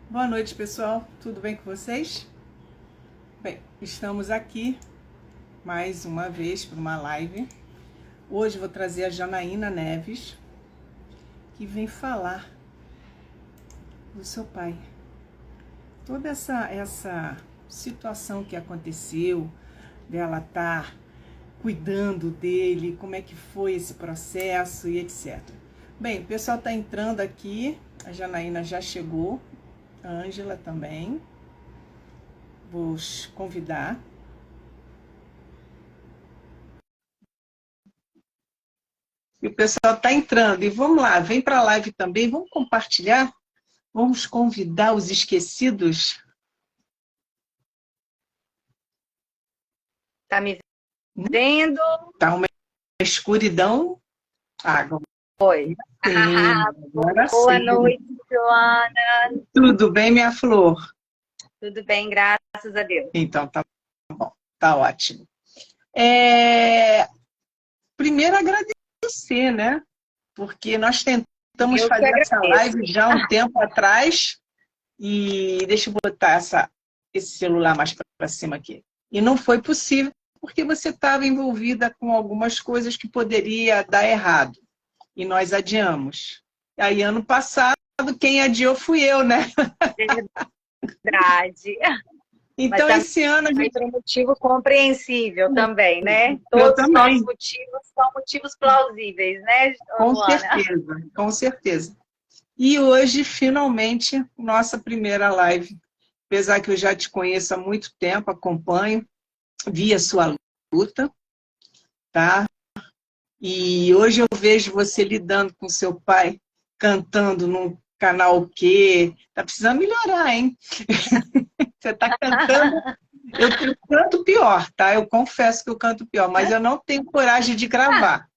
Boa noite, pessoal. Tudo bem com vocês? Bem, estamos aqui mais uma vez para uma live. Hoje vou trazer a Janaína Neves, que vem falar do seu pai. Toda essa situação que aconteceu, dela estar cuidando dele, como é que foi esse processo e etc. Bem, o pessoal está entrando aqui, a Janaína já chegou, a Ângela também. Vou convidar. E o pessoal está entrando. E vamos lá, vem para a live também, vamos compartilhar, vamos convidar os esquecidos. Tá me vendo? Está uma escuridão. Agora Oi. sim, agora Boa sim. noite, Joana. Tudo bem, minha flor? Tudo bem, graças a Deus. Então, tá bom, tá ótimo. Primeiro agradecer, né? Porque nós tentamos Eu que fazer essa agradeço. live já há um tempo atrás e deixa eu botar esse celular mais para cima aqui. E não foi possível porque você estava envolvida com algumas coisas que poderia dar errado. E nós adiamos. Aí, ano passado, quem adiou fui eu, né? Verdade. Mas Então, também esse ano a gente... por um motivo compreensível também, né? Eu Todos os nossos também, motivos são motivos plausíveis, né, com Luana? certeza, com certeza. E hoje, finalmente, nossa primeira live. Apesar que eu já te conheço há muito tempo, acompanho, vi a sua luta, tá? E hoje eu vejo você lidando com seu pai, cantando num karaokê. Tá precisando melhorar, hein? Você tá cantando. Eu canto pior, tá? Eu confesso que eu canto pior, mas eu não tenho coragem de gravar.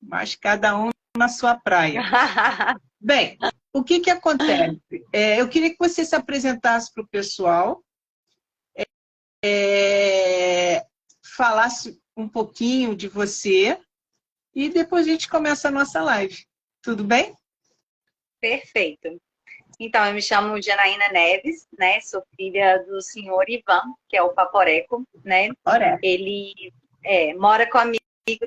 Mas cada um na sua praia. Bem, o que acontece? Eu queria que você se apresentasse para o pessoal, falasse um pouquinho de você e depois a gente começa a nossa live. Tudo bem? Perfeito. Então, eu me chamo Janaína Neves, né? Sou filha do senhor Ivan, que é o Paporeco, né? Ora. Ele mora comigo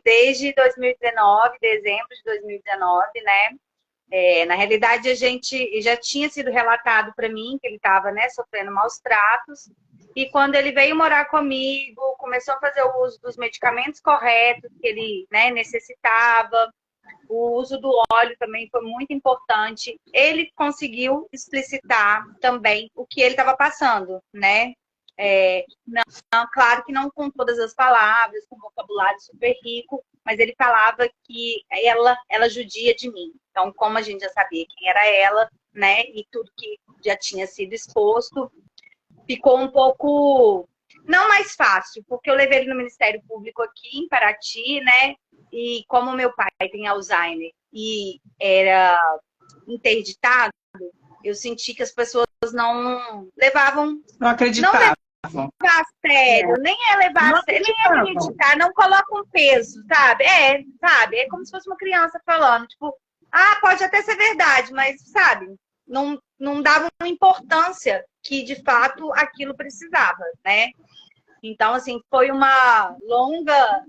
desde 2019, dezembro de 2019, né? Na realidade, a gente já tinha sido relatado para mim que ele estava, né, sofrendo maus tratos. E quando ele veio morar comigo, começou a fazer o uso dos medicamentos corretos que ele, né, necessitava. O uso do óleo também foi muito importante. Ele conseguiu explicitar também o que ele estava passando, né? Não, claro que não com todas as palavras, com vocabulário super rico, mas ele falava que ela judia de mim. Então, como a gente já sabia quem era ela, né, e tudo que já tinha sido exposto, ficou um pouco não mais fácil, porque eu levei ele no Ministério Público aqui em Paraty, né? E como meu pai tem Alzheimer e era interditado, eu senti que as pessoas não levavam, Não não acreditava. levar a sério, nem é levar Não a sério, nem é acreditavam. acreditar, não coloca um peso, sabe? Sabe? É como se fosse uma criança falando, tipo, pode até ser verdade, mas, sabe? Não dava uma importância que, de fato, aquilo precisava, né? Então, assim, foi uma longa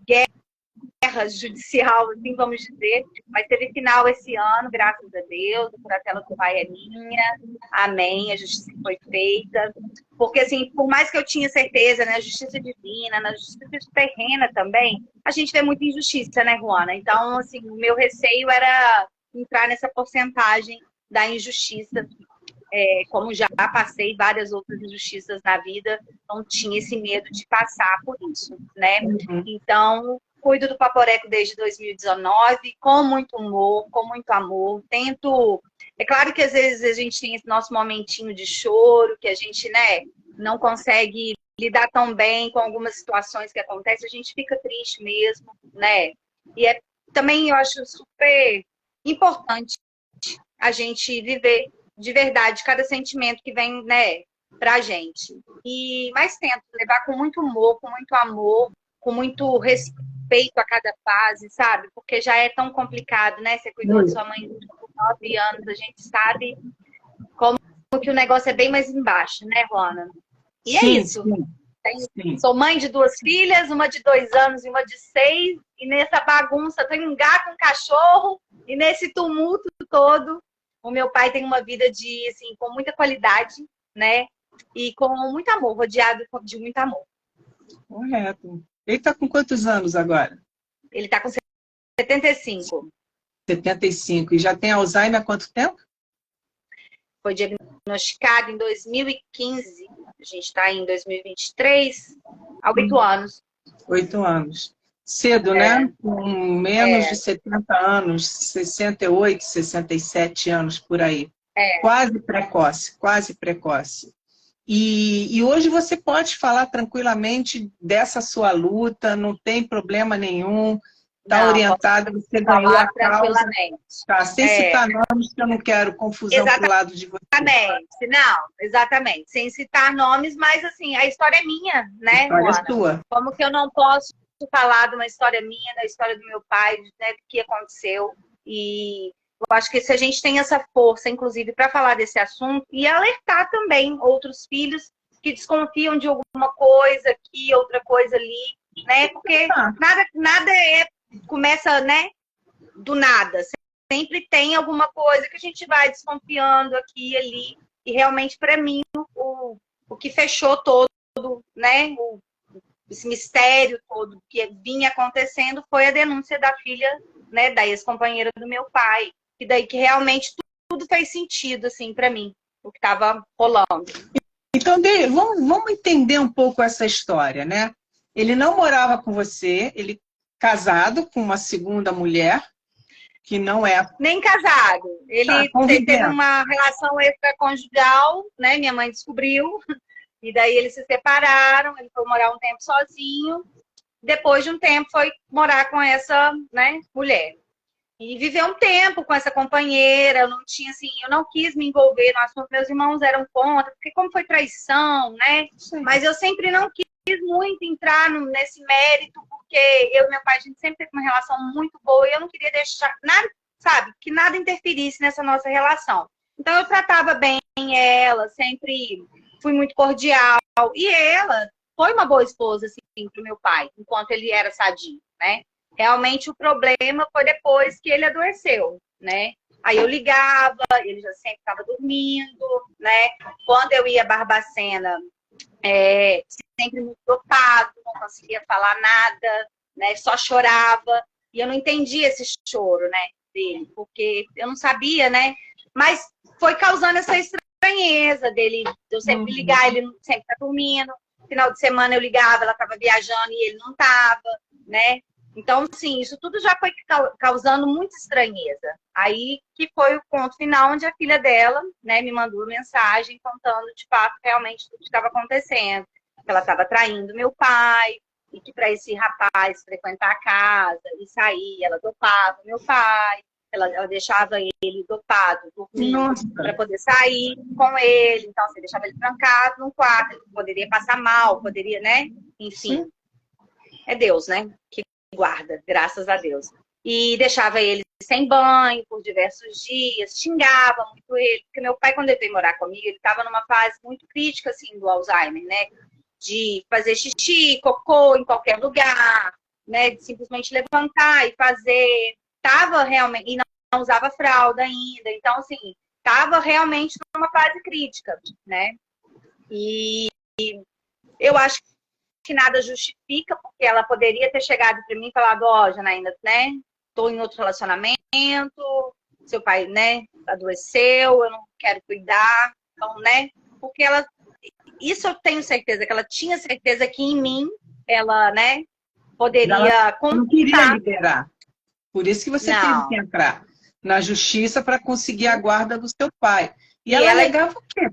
guerra judicial, assim, vamos dizer, mas teve final esse ano, graças a Deus, a curatela do pai é minha, amém, a justiça foi feita, porque, assim, por mais que eu tinha certeza, né, na justiça divina, na justiça terrena também, a gente vê muita injustiça, né, Juana? Então, assim, o meu receio era entrar nessa porcentagem da injustiça, como já passei várias outras injustiças na vida, não tinha esse medo de passar por isso, né? Uhum. Então, cuido do Paporeco desde 2019, com muito humor, com muito amor. Tento. É claro que às vezes a gente tem esse nosso momentinho de choro, que a gente, né, não consegue lidar tão bem com algumas situações que acontecem, a gente fica triste mesmo, né? E também eu acho super importante a gente viver de verdade cada sentimento que vem, né, pra gente. Mas tento levar com muito humor, com muito amor, com muito respeito a cada fase, sabe? Porque já é tão complicado, né? Você cuidou de sua mãe por 9 anos, a gente sabe. Como que o negócio é bem mais embaixo, né, Rona? E é Sim, isso. sim. Sou mãe de 2 filhas, uma de 2 anos e uma de 6. E nessa bagunça tem um gato, um cachorro. E nesse tumulto todo, o meu pai tem uma vida de, assim, com muita qualidade, né? E com muito amor, rodeado de muito amor. Correto. Ele está com quantos anos agora? Ele está com 75. 75. E já tem Alzheimer há quanto tempo? Foi diagnosticado em 2015. A gente está em 2023, há 8 anos. 8 anos. Cedo, né? Com menos de 70 anos, 68, 67 anos por aí. Quase precoce, quase precoce. E hoje você pode falar tranquilamente dessa sua luta, não tem problema nenhum, está orientado, você ganhou a causa. Tá, sem citar nomes, que eu não quero confusão para o lado de você. Exatamente, não, exatamente. Sem citar nomes, mas assim, a história é minha, né, a história Mona? é sua. Como que eu não posso falar de uma história minha, da história do meu pai, né, do que aconteceu. E eu acho que se a gente tem essa força, inclusive, para falar desse assunto e alertar também outros filhos que desconfiam de alguma coisa aqui, outra coisa ali, né? Porque nada começa, né, do nada. Sempre tem alguma coisa que a gente vai desconfiando aqui e ali. E realmente, para mim, o que fechou todo, né, esse mistério todo que vinha acontecendo foi a denúncia da filha, né, da ex-companheira do meu pai. E daí que realmente tudo fez sentido, assim, para mim, o que estava rolando. Então, vamos entender um pouco essa história, né? Ele não morava com você, ele casado com uma segunda mulher, que não é... Nem casado. Ele teve uma relação extraconjugal, né? Minha mãe descobriu. E daí eles se separaram, ele foi morar um tempo sozinho. Depois de um tempo foi morar com essa, né, mulher. E viveu um tempo com essa companheira, eu não tinha, assim, eu não quis me envolver no assunto, meus irmãos eram contra, porque como foi traição, né? Sim. Mas eu sempre não quis muito entrar nesse mérito, porque eu e meu pai, a gente sempre teve uma relação muito boa e eu não queria deixar nada, sabe, que nada interferisse nessa nossa relação. Então eu tratava bem ela, sempre fui muito cordial, e ela foi uma boa esposa, assim, pro meu pai, enquanto ele era sadio, né? Realmente o problema foi depois que ele adoeceu, né? Aí eu ligava, ele já sempre estava dormindo, né? Quando eu ia a Barbacena, sempre muito dopado, não conseguia falar nada, né? Só chorava. E eu não entendia esse choro, né, dele, porque eu não sabia, né? Mas foi causando essa estranheza dele, eu sempre ligar, ele sempre tá dormindo. Final de semana eu ligava, ela estava viajando e ele não estava, né? Então, sim, isso tudo já foi causando muita estranheza. Aí que foi o ponto final onde a filha dela, né, me mandou mensagem contando de fato realmente tudo que estava acontecendo. Que ela estava traindo meu pai e que para esse rapaz frequentar a casa e sair, ela dopava meu pai, ela deixava ele dopado, dormindo, para poder sair com ele. Então, você deixava ele trancado num quarto, ele poderia passar mal, poderia, né? Enfim, é Deus, né? Que guarda, graças a Deus. E deixava ele sem banho por diversos dias, xingava muito ele, porque meu pai, quando ele veio morar comigo, ele estava numa fase muito crítica, assim, do Alzheimer, né? De fazer xixi, cocô em qualquer lugar, né? De simplesmente levantar e fazer. Tava realmente, e não usava fralda ainda, então, assim, tava realmente numa fase crítica, né? E eu acho que nada justifica, porque ela poderia ter chegado para mim e falado, ó, Janaína, né, tô em outro relacionamento, seu pai, né, adoeceu, eu não quero cuidar, então, né, porque ela, isso eu tenho certeza, que ela tinha certeza que em mim, ela, né, poderia contar. Não queria liberar, por isso que você teve que entrar na justiça para conseguir a guarda do seu pai. E ela alegava o quê?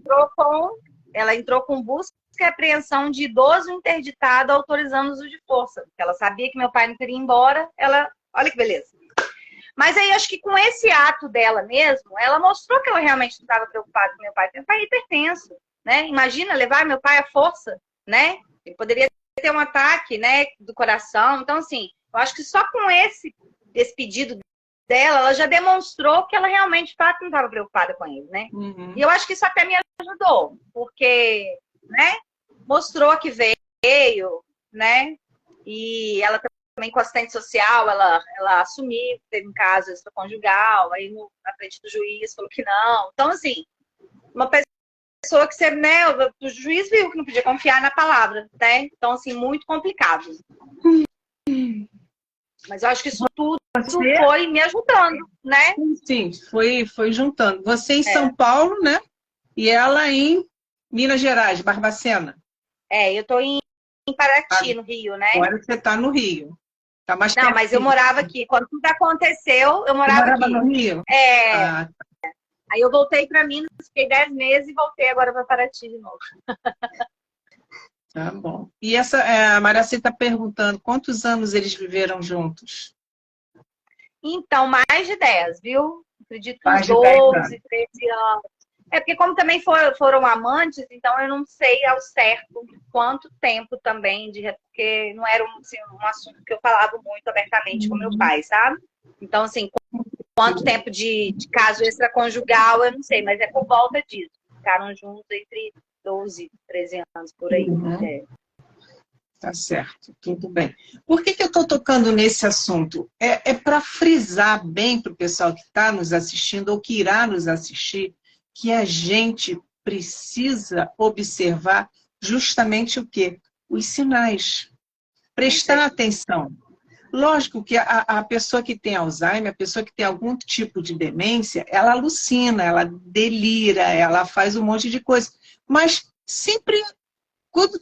Ela entrou com busca e apreensão de idoso interditado autorizando o uso de força. Porque ela sabia que meu pai não queria ir embora. Ela, olha que beleza. Mas aí, acho que com esse ato dela mesmo, ela mostrou que ela realmente não estava preocupada com meu pai. Meu pai é hipertenso, né? Imagina levar meu pai à força, né? Ele poderia ter um ataque, né, do coração. Então, assim, eu acho que só com esse pedido dela, ela já demonstrou que ela realmente, de fato, não estava preocupada com ele, né? Uhum. E eu acho que isso até me ajudou, porque, né, mostrou que veio, né? E ela também com assistente social, ela assumiu que teve um caso extraconjugal, aí na frente do juiz falou que não. Então, assim, uma pessoa que você, né, o juiz viu que não podia confiar na palavra, né? Então, assim, muito complicado. Mas eu acho que isso tudo Você, foi me ajudando, né? sim, foi juntando. Você em É, São Paulo, né? E ela em Minas Gerais, Barbacena. eu tô em Paraty, no Rio, né? Agora você está no Rio. Está mais Não, mas eu pertinho. morava aqui. Quando tudo aconteceu, eu Você morava morava no aqui. Rio? É, Ah, aí eu voltei para Minas, fiquei 10 meses e voltei agora para Paraty de novo. tá bom. E a Maraci está perguntando quantos anos eles viveram juntos? Então, mais de 10, viu? Acredito que uns Mais de 10 anos. 12, 13 anos. É porque como também foram amantes, então eu não sei ao certo quanto tempo também, porque não era assim, um assunto que eu falava muito abertamente com meu pai, sabe? Então, assim, quanto tempo de caso extraconjugal, eu não sei, mas é por volta disso. Ficaram juntos entre 12 e 13 anos, por aí. Uhum. É. Tá certo, tudo bem. Por que eu estou tocando nesse assunto? É para frisar bem para o pessoal que está nos assistindo ou que irá nos assistir que a gente precisa observar justamente o quê? Os sinais. Prestar atenção. Lógico que a pessoa que tem Alzheimer, a pessoa que tem algum tipo de demência, ela alucina, ela delira, ela faz um monte de coisa. Mas sempre, quando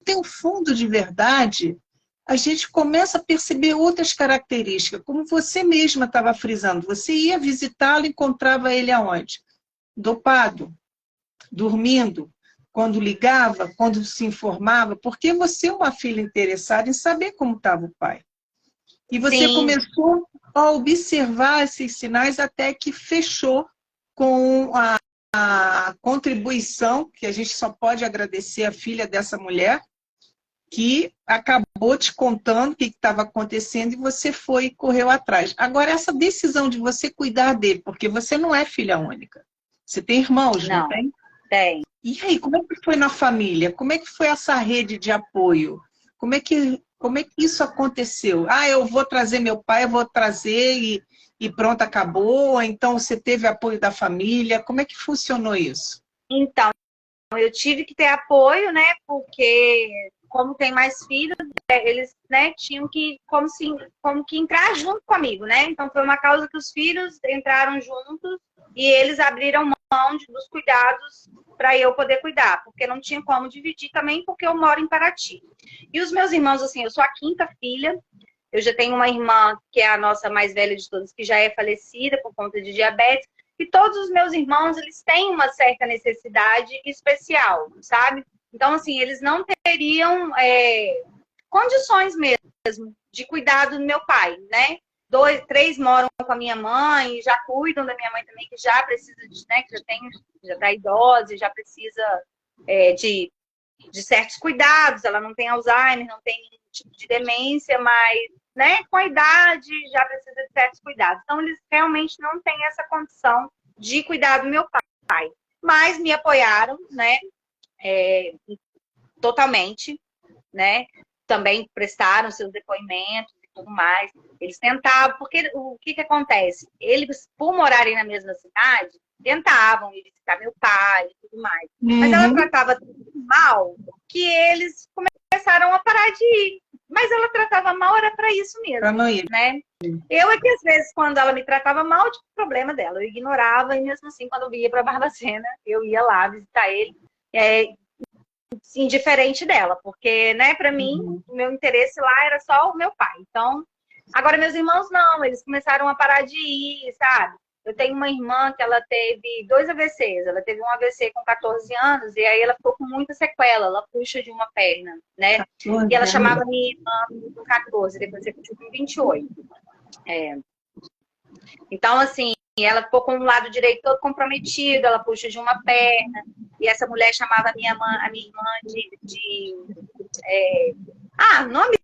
tem um fundo de verdade, a gente começa a perceber outras características, como você mesma estava frisando. Você ia visitá-lo e encontrava ele aonde? Dopado, dormindo, quando ligava, quando se informava, porque você é uma filha interessada em saber como estava o pai. E você Sim, começou a observar esses sinais até que fechou com a contribuição, que a gente só pode agradecer a filha dessa mulher, que acabou te contando o que estava acontecendo e você foi e correu atrás. Agora, essa decisão de você cuidar dele, porque você não é filha única. Você tem irmãos, não não, tem? tem. E aí, como é que foi na família? Como é que foi essa rede de apoio? Como é que isso aconteceu? Ah, eu vou trazer meu pai, eu vou trazer e pronto, acabou? Ou então você teve apoio da família? Como é que funcionou isso? Então, eu tive que ter apoio, né? Porque como tem mais filhos, eles, né, tinham que como que entrar junto comigo, né? Então foi uma causa que os filhos entraram juntos e eles abriram mão dos cuidados para eu poder cuidar, porque não tinha como dividir também, porque eu moro em Paraty. E os meus irmãos, assim, eu sou a quinta filha. Eu já tenho uma irmã que é a nossa mais velha de todas, que já é falecida por conta de diabetes. E todos os meus irmãos, eles têm uma certa necessidade especial, sabe? Então, assim, eles não teriam condições mesmo de cuidar do meu pai, né? Três moram com a minha mãe, já cuidam da minha mãe também, que já precisa de, né, já tá idosa, e já precisa de certos cuidados. Ela não tem Alzheimer, não tem nenhum tipo de demência, mas, né, com a idade já precisa de certos cuidados. Então, eles realmente não têm essa condição de cuidar do meu pai. Mas me apoiaram, né, totalmente, né? Também prestaram seus depoimentos e tudo mais. Eles tentavam, porque o que acontece? Eles, por morarem na mesma cidade, tentavam ir visitar meu pai e tudo mais. Mas ela Uhum. tratava tão mal que eles começaram a parar de ir. Mas ela tratava mal, era para isso Para mesmo, não ir. né? Eu é que às vezes, quando ela me tratava mal, tinha problema dela. Eu ignorava, e mesmo assim, quando eu ia para Barbacena, eu ia lá visitar ele. Indiferente dela, porque, né, para mim, Uhum. o meu interesse lá era só o meu pai. Então, agora meus irmãos não, eles começaram a parar de ir, sabe? Eu tenho uma irmã que ela teve 2 AVCs. Ela teve um AVC com 14 anos e aí ela ficou com muita sequela. Ela puxa de uma perna, né? E ela chamava minha irmã com 14, depois você puxou com 28. Então, assim, ela ficou com o lado direito todo comprometido, ela puxa de uma perna. E essa mulher chamava a minha irmã de nome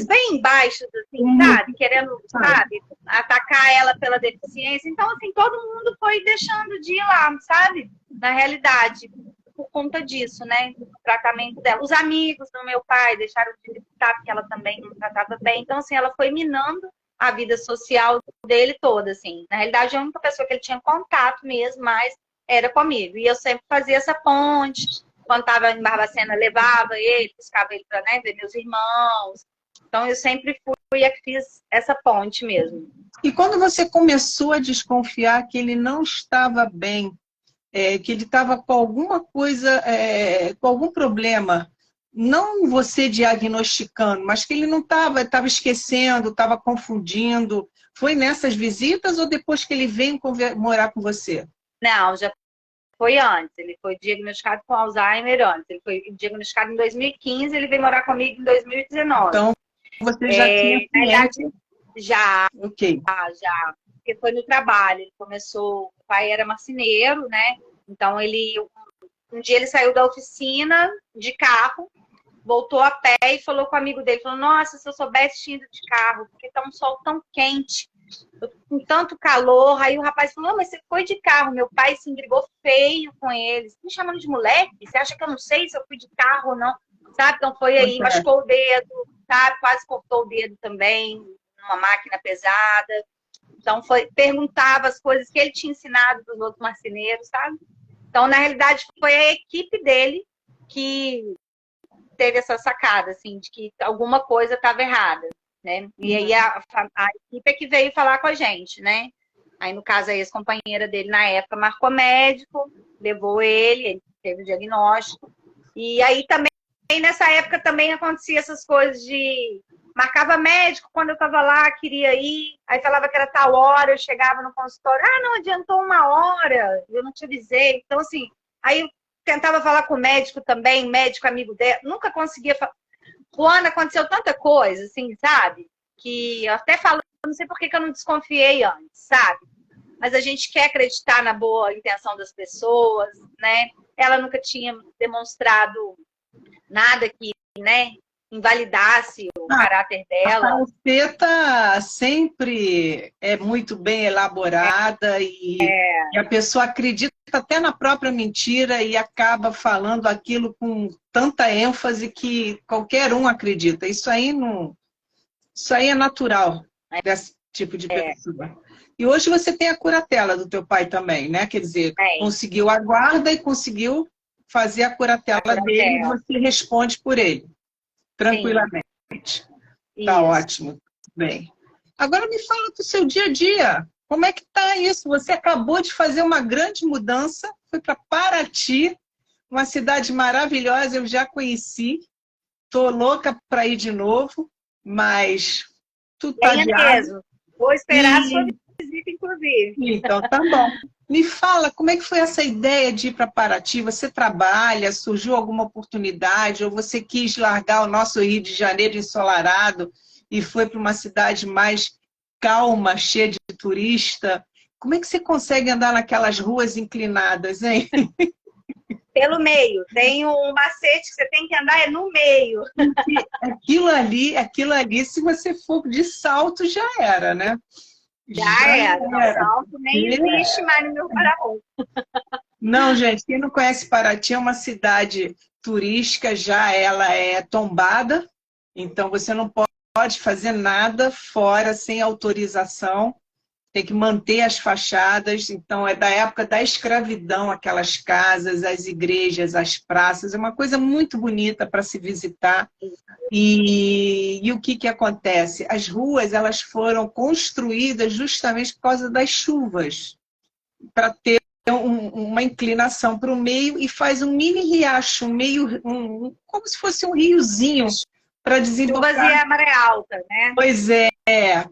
bem baixos, assim, sabe? Querendo, sabe, atacar ela pela deficiência. Então, assim, todo mundo foi deixando de ir lá, sabe? Na realidade, por conta disso, né? Do tratamento dela. Os amigos do meu pai deixaram de visitar, porque ela também não tratava bem. Então, assim, ela foi minando a vida social dele toda, assim. Na realidade, a única pessoa que ele tinha contato mesmo, mas era comigo. E eu sempre fazia essa ponte. Quando estava em Barbacena, levava ele, buscava ele para, né, ver meus irmãos. Então, eu sempre fui a que fiz essa ponte mesmo. E quando você começou a desconfiar que ele não estava bem, que ele estava com alguma coisa, com algum problema, não você diagnosticando, mas que ele não estava esquecendo, estava confundindo, foi nessas visitas ou depois que ele veio morar com você? Não, já foi antes. Ele foi diagnosticado com Alzheimer antes. Ele foi diagnosticado em 2015, ele veio morar comigo em 2019. Então, você já tinha ciência? Já, ok. já. Porque foi no trabalho. Ele começou, o pai era marceneiro, né? Então, um dia ele saiu da oficina de carro, voltou a pé e falou com o amigo dele, falou, nossa, se eu soubesse indo de carro, porque tá um sol tão quente, com tanto calor. Aí o rapaz falou, mas você foi de carro. Meu pai se intrigou feio com ele. Você me chamando de moleque? Você acha que eu não sei se eu fui de carro ou não? Sabe? Então foi aí, machucou o dedo, sabe? Quase cortou o dedo também, numa máquina pesada. Então perguntava as coisas que ele tinha ensinado dos outros marceneiros, sabe? Então, na realidade, foi a equipe dele que teve essa sacada, assim, de que alguma coisa estava errada, né? E aí a equipe é que veio falar com a gente, né? Aí, no caso, a ex-companheira dele, na época, marcou médico, levou ele teve o diagnóstico. E aí, também, nessa época, também acontecia essas coisas de... Marcava médico, quando eu estava lá, queria ir, aí falava que era tal hora, eu chegava no consultório, não, adiantou 1 hora, eu não te avisei. Então, assim, aí eu tentava falar com o médico também, médico amigo dela, nunca conseguia falar. Juana, aconteceu tanta coisa, assim, sabe? Que eu até falo, não sei por que eu não desconfiei antes, sabe? Mas a gente quer acreditar na boa intenção das pessoas, né? Ela nunca tinha demonstrado nada que, né, invalidasse o caráter dela. A falseta sempre é muito bem elaborada e a pessoa acredita até na própria mentira e acaba falando aquilo com tanta ênfase que qualquer um acredita. Isso aí é natural desse tipo de pessoa. E hoje você tem a curatela do teu pai também, né? Quer dizer, conseguiu a guarda e conseguiu fazer a curatela dele e você responde por ele. Tranquilamente. Tá ótimo. Bem. Agora me fala do seu dia a dia. Como é que tá isso? Você acabou de fazer uma grande mudança, foi para Paraty, uma cidade maravilhosa, eu já conheci. Tô louca para ir de novo, mas tudo tá mesmo. Vou esperar a sua visita, inclusive. Então, tá bom. Me fala, como é que foi essa ideia de ir para Paraty? Você trabalha, surgiu alguma oportunidade, ou você quis largar o nosso Rio de Janeiro ensolarado e foi para uma cidade mais calma, cheia de turista? Como é que você consegue andar naquelas ruas inclinadas, hein? Pelo meio. Tem um macete que você tem que andar no meio. Aquilo ali, se você for de salto, já era, né? Já era. O salto nem existe mais no meu Paraná. Não, gente, quem não conhece Paraty é uma cidade turística, já ela é tombada, então você não pode fazer nada fora sem autorização, tem que manter as fachadas, então é da época da escravidão, aquelas casas, as igrejas, as praças, é uma coisa muito bonita para se visitar. E o que acontece? As ruas elas foram construídas justamente por causa das chuvas, para ter uma inclinação para o meio e faz um mini riacho, como se fosse um riozinho para desembocar. Esvaziar a maré alta, né? Pois é,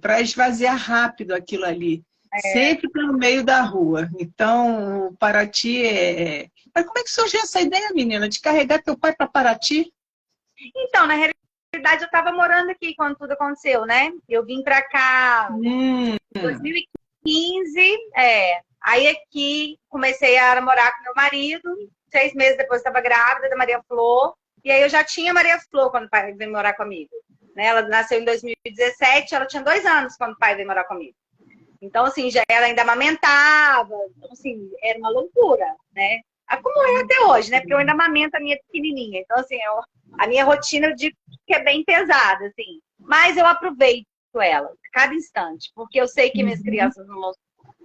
para esvaziar rápido aquilo ali. Sempre pelo meio da rua. Então, o Paraty é... Mas como é que surgiu essa ideia, menina, de carregar teu pai para Paraty? Então, na realidade, eu estava morando aqui quando tudo aconteceu, né? Eu vim para cá em 2015, Aí aqui comecei a namorar com meu marido, 6 meses depois estava grávida da Maria Flor, e aí eu já tinha Maria Flor quando o pai veio morar comigo. né? Ela nasceu em 2017, ela tinha 2 anos quando o pai veio morar comigo. Então, assim, já ela ainda amamentava, então, assim, era uma loucura, né? Como é até hoje, né? Porque eu ainda amamento a minha pequenininha. Então, assim, a minha rotina, eu digo que é bem pesada, assim. Mas eu aproveito ela, cada instante, porque eu sei que minhas crianças não vão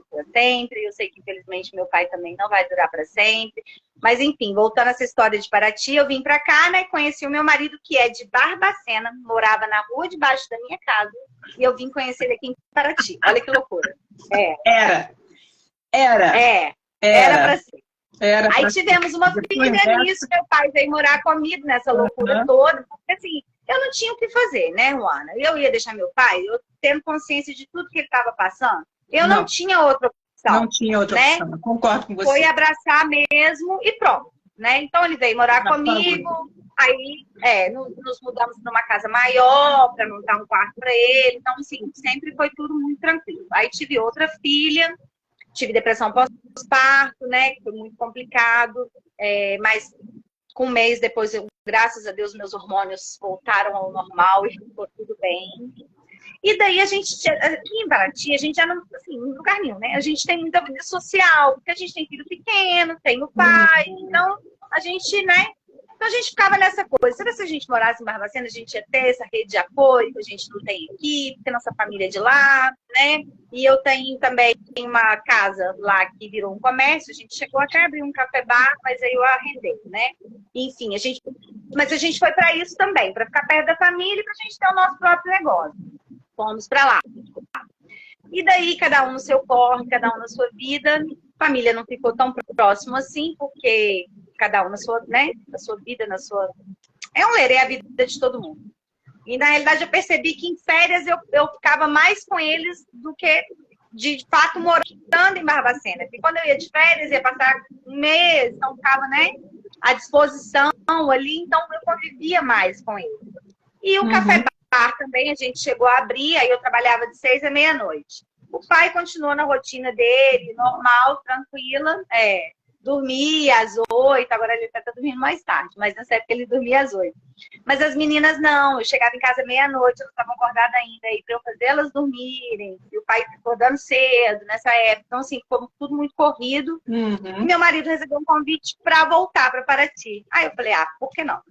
para sempre, eu sei que, infelizmente, meu pai também não vai durar para sempre. Mas, enfim, voltando a essa história de Paraty, eu vim para cá, né? Conheci o meu marido, que é de Barbacena, morava na rua debaixo da minha casa, e eu vim conhecer ele aqui em Paraty. Olha que loucura. Era para ser. Aí tivemos uma filha nisso, meu pai veio morar comigo nessa loucura toda, porque assim, eu não tinha o que fazer, né, Ruana? Eu ia deixar meu pai, eu tendo consciência de tudo que ele estava passando, eu não tinha outra opção. Não tinha outra né? opção, concordo com você. Foi abraçar mesmo e pronto, né? Então ele veio morar comigo, aí nos mudamos para uma casa maior, para montar um quarto para ele, então assim, sempre foi tudo muito tranquilo. Aí tive outra filha, tive depressão pós-parto, né? Que foi muito complicado, mas com um mês depois, graças a Deus, meus hormônios voltaram ao normal e ficou tudo bem. E daí a gente, aqui em Paraty, a gente já não, assim, em lugar nenhum, né? A gente tem muita vida social, porque a gente tem filho pequeno, tem o pai, então a gente, né? Então a gente ficava nessa coisa. Será que se a gente morasse em Barbacena, a gente ia ter essa rede de apoio, que a gente não tem aqui, porque nossa família é de lá, né? E eu tenho também uma casa lá que virou um comércio, a gente chegou até a abrir um café-bar, mas aí eu arrendei, né? Enfim, mas a gente foi para isso também, para ficar perto da família e para a gente ter o nosso próprio negócio. Fomos para lá. E daí, cada um no seu corre, cada um na sua vida. A família não ficou tão próximo assim, porque cada um na sua, né? Na sua vida, na sua... É um ler, é a vida de todo mundo. E, na realidade, eu percebi que em férias eu ficava mais com eles do que, de fato, morando em Barbacena. Porque quando eu ia de férias, ia passar um mês, então ficava, né? À disposição ali, então eu convivia mais com eles. E o café bar também a gente chegou a abrir, aí eu trabalhava de 6 à meia-noite. O pai continuou na rotina dele, normal, tranquila, dormia às 8, agora ele está dormindo mais tarde, mas nessa época ele dormia às 8. Mas as meninas não, eu chegava em casa meia-noite, elas estavam acordadas ainda, aí para eu fazer elas dormirem, e o pai acordando cedo nessa época, então assim, ficou tudo muito corrido. E meu marido recebeu um convite para voltar para Paraty. Aí eu falei, por que não?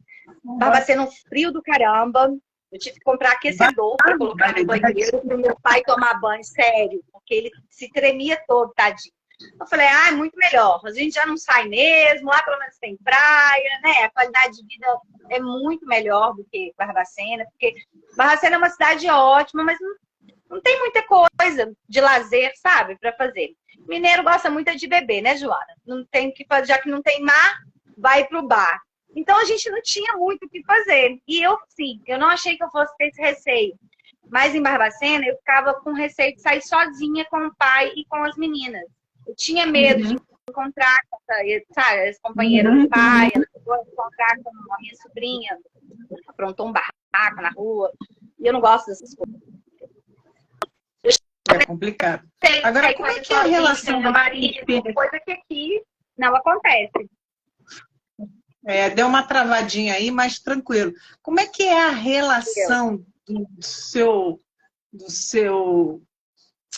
Tava sendo um frio do caramba, eu tive que comprar aquecedor para colocar no banheiro para o meu pai tomar banho, sério, porque ele se tremia todo, tadinho. Eu falei, é muito melhor, a gente já não sai mesmo, lá pelo menos tem praia, né? A qualidade de vida é muito melhor do que Barbacena, porque Barbacena é uma cidade ótima, mas não tem muita coisa de lazer, sabe, para fazer. Mineiro gosta muito de beber, né, Joana? Não tem que fazer, já que não tem mar, vai pro bar. Então a gente não tinha muito o que fazer. E eu, sim, eu não achei que eu fosse ter esse receio. Mas em Barbacena eu ficava com receio de sair sozinha com o pai e com as meninas. Eu tinha medo de encontrar com as companheiras do pai, ela chegou a encontrar com a minha sobrinha, aprontou um barraco na rua. E eu não gosto dessas coisas. É complicado. Agora, como é que é a relação do marido? Coisa que aqui não acontece. Deu uma travadinha aí, mas tranquilo. Como é que é a relação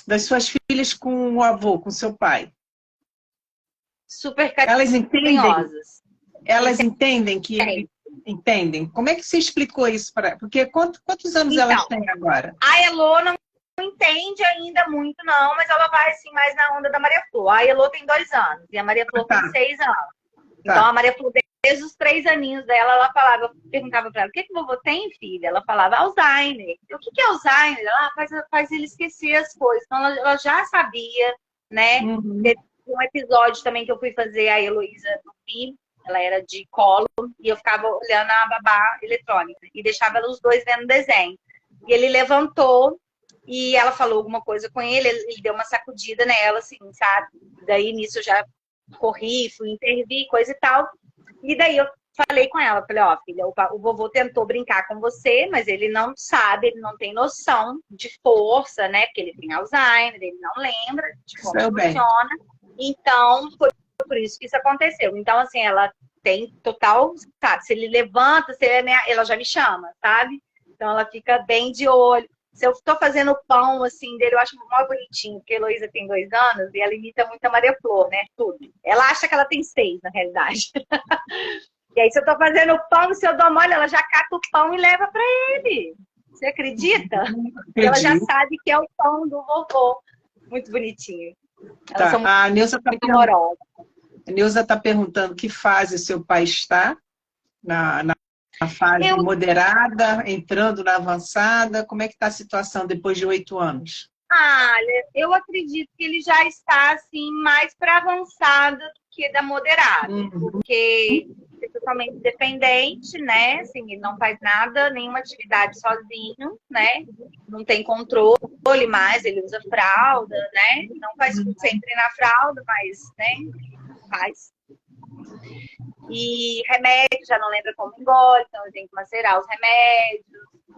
das suas filhas com o avô, com seu pai? Super carinhosas. Elas entendem que ele entendem? Como é que você explicou isso para? Porque quantos anos elas têm agora? A Elô não entende ainda muito, não, mas ela vai assim mais na onda da Maria Flor. A Elô tem 2 anos e a Maria Flor tem 6 anos. Então a Maria Flor, desde os 3 aninhos dela, ela falava, eu perguntava para ela, o que vovô tem, filha? Ela falava Alzheimer. O que é Alzheimer? Ela faz ele esquecer as coisas. Então ela já sabia, né? Teve um episódio também que eu fui fazer a Heloísa no fim, ela era de colo, e eu ficava olhando a babá eletrônica e deixava os dois vendo desenho. E ele levantou e ela falou alguma coisa com ele deu uma sacudida nela, assim, sabe? Daí nisso eu já corri, fui intervir, coisa e tal. E daí eu falei com ela, falei, filha, o vovô tentou brincar com você, mas ele não sabe, ele não tem noção de força, né? Porque ele tem Alzheimer, ele não lembra de como funciona. Então, foi por isso que isso aconteceu. Então, assim, ela tem total, sabe? Se ele levanta, ela já me chama, sabe? Então ela fica bem de olho. Se eu estou fazendo o pão assim dele, eu acho mó bonitinho, porque a Heloísa tem 2 anos e ela imita muito a Maria Flor, né? Tudo. Ela acha que ela tem 6, na realidade. E aí, se eu estou fazendo o pão, se eu dou mole, ela já cata o pão e leva para ele. Você acredita? E ela já sabe que é o pão do vovô. Muito bonitinho. Elas são A Neuza está muito amorosas. perguntando que fase seu pai está, na fase moderada, entrando na avançada. Como é que está a situação depois de 8 anos? Olha, eu acredito que ele já está assim mais para avançada do que da moderada, porque ele é totalmente dependente, né? Assim, ele não faz nada, nenhuma atividade sozinho, né? Não tem controle mais, ele usa fralda, né? Não faz tudo sempre na fralda, mas, né? Faz. E remédio, já não lembra como engole, então eu tenho que macerar os remédios.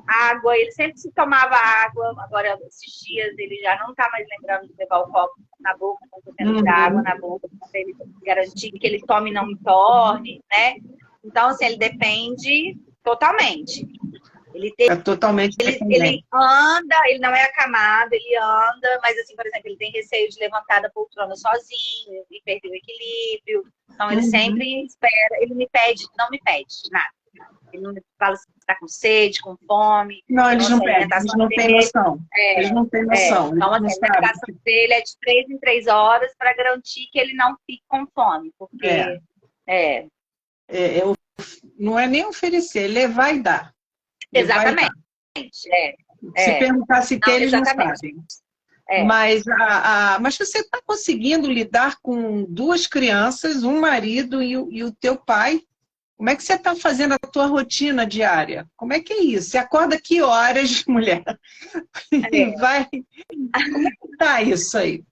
Água, ele sempre se tomava água, agora esses dias ele já não tá mais lembrando de levar o copo na boca, não tô tendo água na boca, para ele garantir que ele tome e não entorne, né? Então, assim, ele depende totalmente. É totalmente ele anda, ele não é acamado, ele anda, mas assim, por exemplo, ele tem receio de levantar da poltrona sozinho e perder o equilíbrio. Então, ele sempre espera, ele não me pede nada. Ele não me fala se está com sede, com fome. Não, eles não pedem, eles não têm noção. Eles não têm noção. Então, assim, a alimentação dele é de 3 em 3 horas para garantir que ele não fique com fome. Porque não é nem oferecer, levar e dar. Exatamente. Se perguntar se quer, eles não sabem. Mas você está conseguindo lidar com 2 crianças, um marido e o teu pai? Como é que você está fazendo a tua rotina diária? Como é que é isso? Você acorda que horas, mulher? Como é que está isso aí?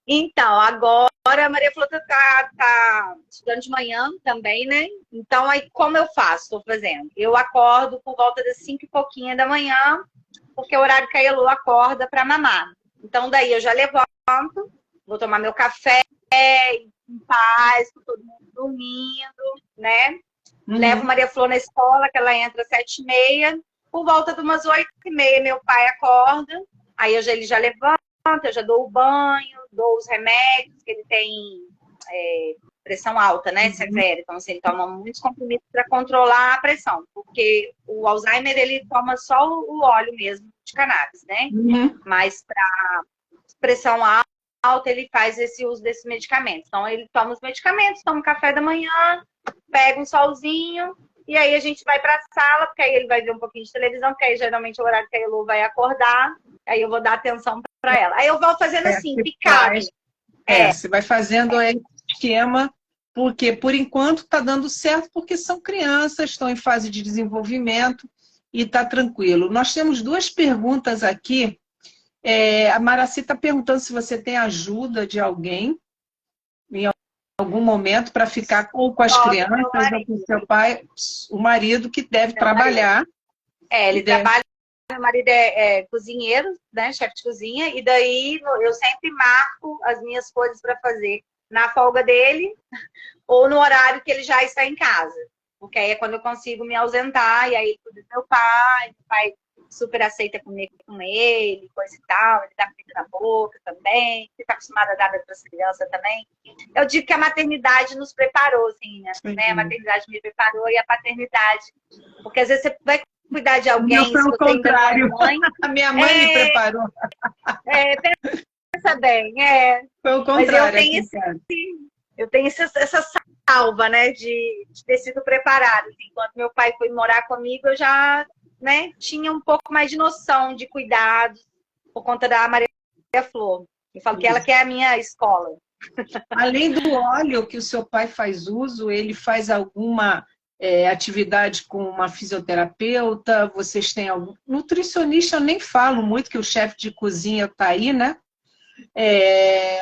Então, agora a Maria Flor tá estudando de manhã também, né? Então, aí como eu faço? Estou fazendo. Eu acordo por volta das 5 e pouquinho da manhã, porque é o horário que a Elo acorda para mamar. Então, daí eu já levanto, vou tomar meu café em paz, com todo mundo dormindo, né? Levo Maria Flor na escola, que ela entra às 7h30. Por volta de umas 8h30, meu pai acorda. Aí ele já levanta, eu já dou o banho, dou os remédios, que ele tem pressão alta, né? Severa. Então, assim, ele toma muitos comprimidos para controlar a pressão. Porque o Alzheimer, ele toma só o óleo mesmo de cannabis, né? Mas para pressão alta, ele faz esse uso desses medicamentos. Então, ele toma os medicamentos, toma o café da manhã, pega um solzinho, e aí a gente vai para a sala, porque aí ele vai ver um pouquinho de televisão, porque aí geralmente é o horário que a Elo vai acordar, aí eu vou dar atenção para ela. Aí eu vou fazendo assim, picado. Você vai fazendo aí esquema, porque por enquanto está dando certo, porque são crianças, estão em fase de desenvolvimento e está tranquilo. Nós temos 2 perguntas aqui. A Maraci está perguntando se você tem ajuda de alguém em algum momento para ficar ou com as crianças ou com o seu pai, o marido que deve trabalhar. Ele trabalha, meu marido é cozinheiro, né, chefe de cozinha, e daí eu sempre marco as minhas coisas para fazer na folga dele ou no horário que ele já está em casa. Porque aí é quando eu consigo me ausentar, e aí tudo meu pai super aceita comer com ele, coisa e tal, ele dá comida na boca também, ele está acostumado a dar para as crianças também. Eu digo que a maternidade nos preparou, assim, né? A maternidade me preparou e a paternidade. Porque às vezes você vai cuidar de alguém... Não, foi o contrário. A minha mãe me preparou. Pensa bem, Foi o contrário. Mas eu tenho essa salva, né, de ter sido preparada. Assim, enquanto meu pai foi morar comigo, eu já... né, tinha um pouco mais de noção de cuidados por conta da Maria Flor. Eu falo que ela que é a minha escola. Além do óleo que o seu pai faz uso, ele faz alguma atividade com uma fisioterapeuta? Vocês têm algum... Nutricionista eu nem falo muito, que o chefe de cozinha está aí, né?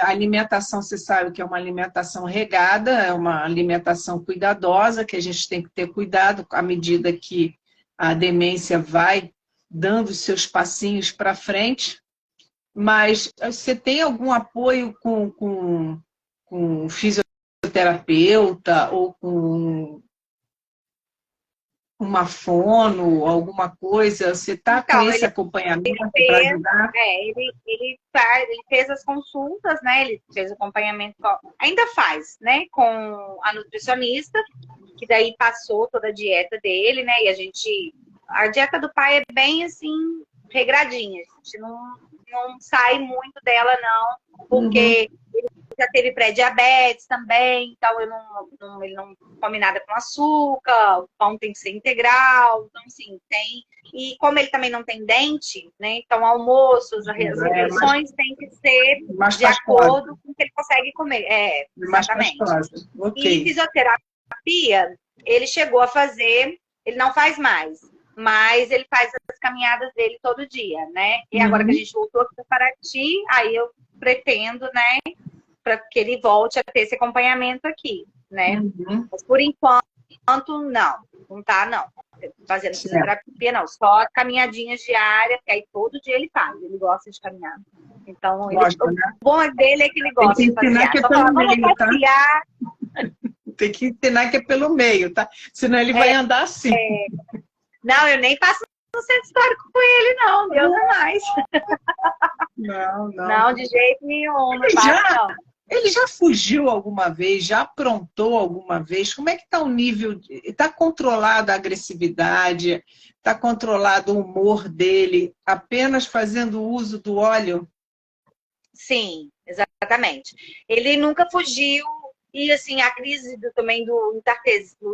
A alimentação, você sabe que é uma alimentação regada, é uma alimentação cuidadosa, que a gente tem que ter cuidado à medida que a demência vai dando os seus passinhos para frente. Mas você tem algum apoio com fisioterapeuta ou com uma fono, alguma coisa? Você está com Então, esse ele acompanhamento para fez, ajudar? ele fez as consultas, né? Ele fez o acompanhamento, ainda faz, né? Com a nutricionista, que daí passou toda a dieta dele, né? A dieta do pai é bem assim, regradinha. A gente não sai muito dela, não, Uhum. porque já teve pré-diabetes também, então ele não come nada com açúcar, o pão tem que ser integral, então assim, tem. E como ele também não tem dente, né? Então almoços, as É mais, refeições têm que ser mais de pastosa, acordo com o que ele consegue comer. É, mais exatamente. pastosa. E Ok. fisioterapia, ele chegou a fazer, ele não faz mais, mas ele faz as caminhadas dele todo dia, né? E agora que a Uhum. gente voltou aqui para Paraty, aí eu pretendo, né, para que ele volte a ter esse acompanhamento aqui, né? Uhum. Mas por enquanto, não tá, não. Fazendo Certo. fisioterapia, não. Só caminhadinhas diárias, que aí todo dia ele faz, ele gosta de caminhar. Então, Gosta, o né? bom dele é que ele Tem que gosta de ensinar passear. que é Só pelo falar, vamos meio, tá? passear. Tem que ensinar que é pelo meio, tá? Senão ele vai andar assim. Não, eu nem passo no centro histórico com ele, não. Deus é mais. Não, não. Não, de jeito nenhum, não Ele passo, já, não. ele já fugiu alguma vez? Já aprontou alguma vez? Como é que está o nível? Está controlada a agressividade? Está controlado o humor dele apenas fazendo uso do óleo? Sim, exatamente. Ele nunca fugiu. E assim, a crise também do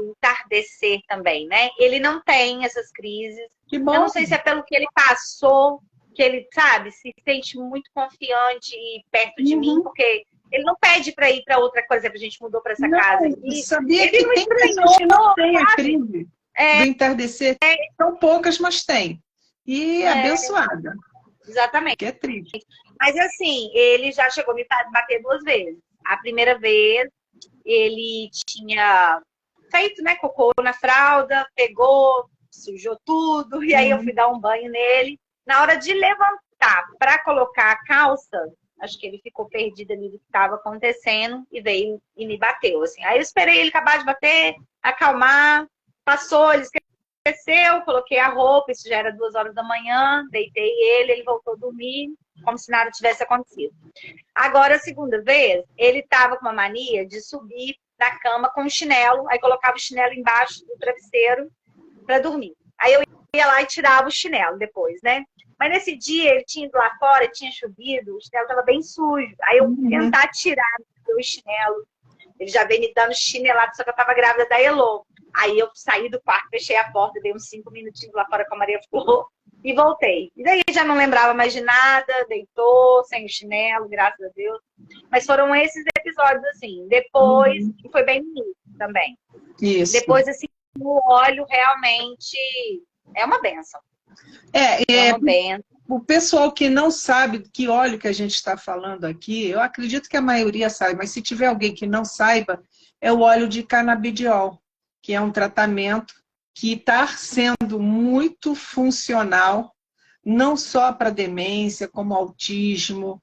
entardecer também, né? Ele não tem essas crises. Que Eu bom! não sei se é pelo que ele passou, que ele, sabe, se sente muito confiante e perto de mim, Uhum. porque ele não pede para ir para outra coisa, que a gente mudou para essa Não, casa aqui. sabia Ele que não tem pessoas estranhou, que não têm a sabe? crise do entardecer. São poucas, mas tem. E é É, abençoada, exatamente. que é triste. Mas assim, ele já chegou a me bater 2 vezes. A primeira vez, ele tinha feito, né, cocô na fralda, pegou, sujou tudo, e aí eu fui Uhum. dar um banho nele. Na hora de levantar para colocar a calça, acho que ele ficou perdido ali do que estava acontecendo e veio e me bateu, assim. Aí eu esperei ele acabar de bater, acalmar, passou, ele esqueceu, coloquei a roupa, isso já era 2 horas da manhã, deitei ele voltou a dormir, como se nada tivesse acontecido. Agora, a segunda vez, ele estava com uma mania de subir da cama com o chinelo, aí colocava o chinelo embaixo do travesseiro para dormir. Aí eu ia lá e tirava o chinelo depois, né? Mas nesse dia ele tinha ido lá fora, tinha chovido, o chinelo estava bem sujo. Aí eu fui Uhum. tentar tirar o chinelo. Ele já veio me dando chinelado, só que eu estava grávida da Elô. Aí eu saí do quarto, fechei a porta, dei uns 5 minutinhos lá fora com a Maria Flor e voltei. E daí já não lembrava mais de nada, deitou, sem o chinelo, graças a Deus. Mas foram esses episódios, assim. Depois, Uhum. e foi bem bonito também. Isso. Depois, assim, o óleo realmente é uma benção. É É, uma benção. o pessoal que não sabe que óleo que a gente está falando aqui, eu acredito que a maioria sabe, mas se tiver alguém que não saiba, é o óleo de canabidiol, que é um tratamento que está sendo muito funcional, não só para demência, como autismo,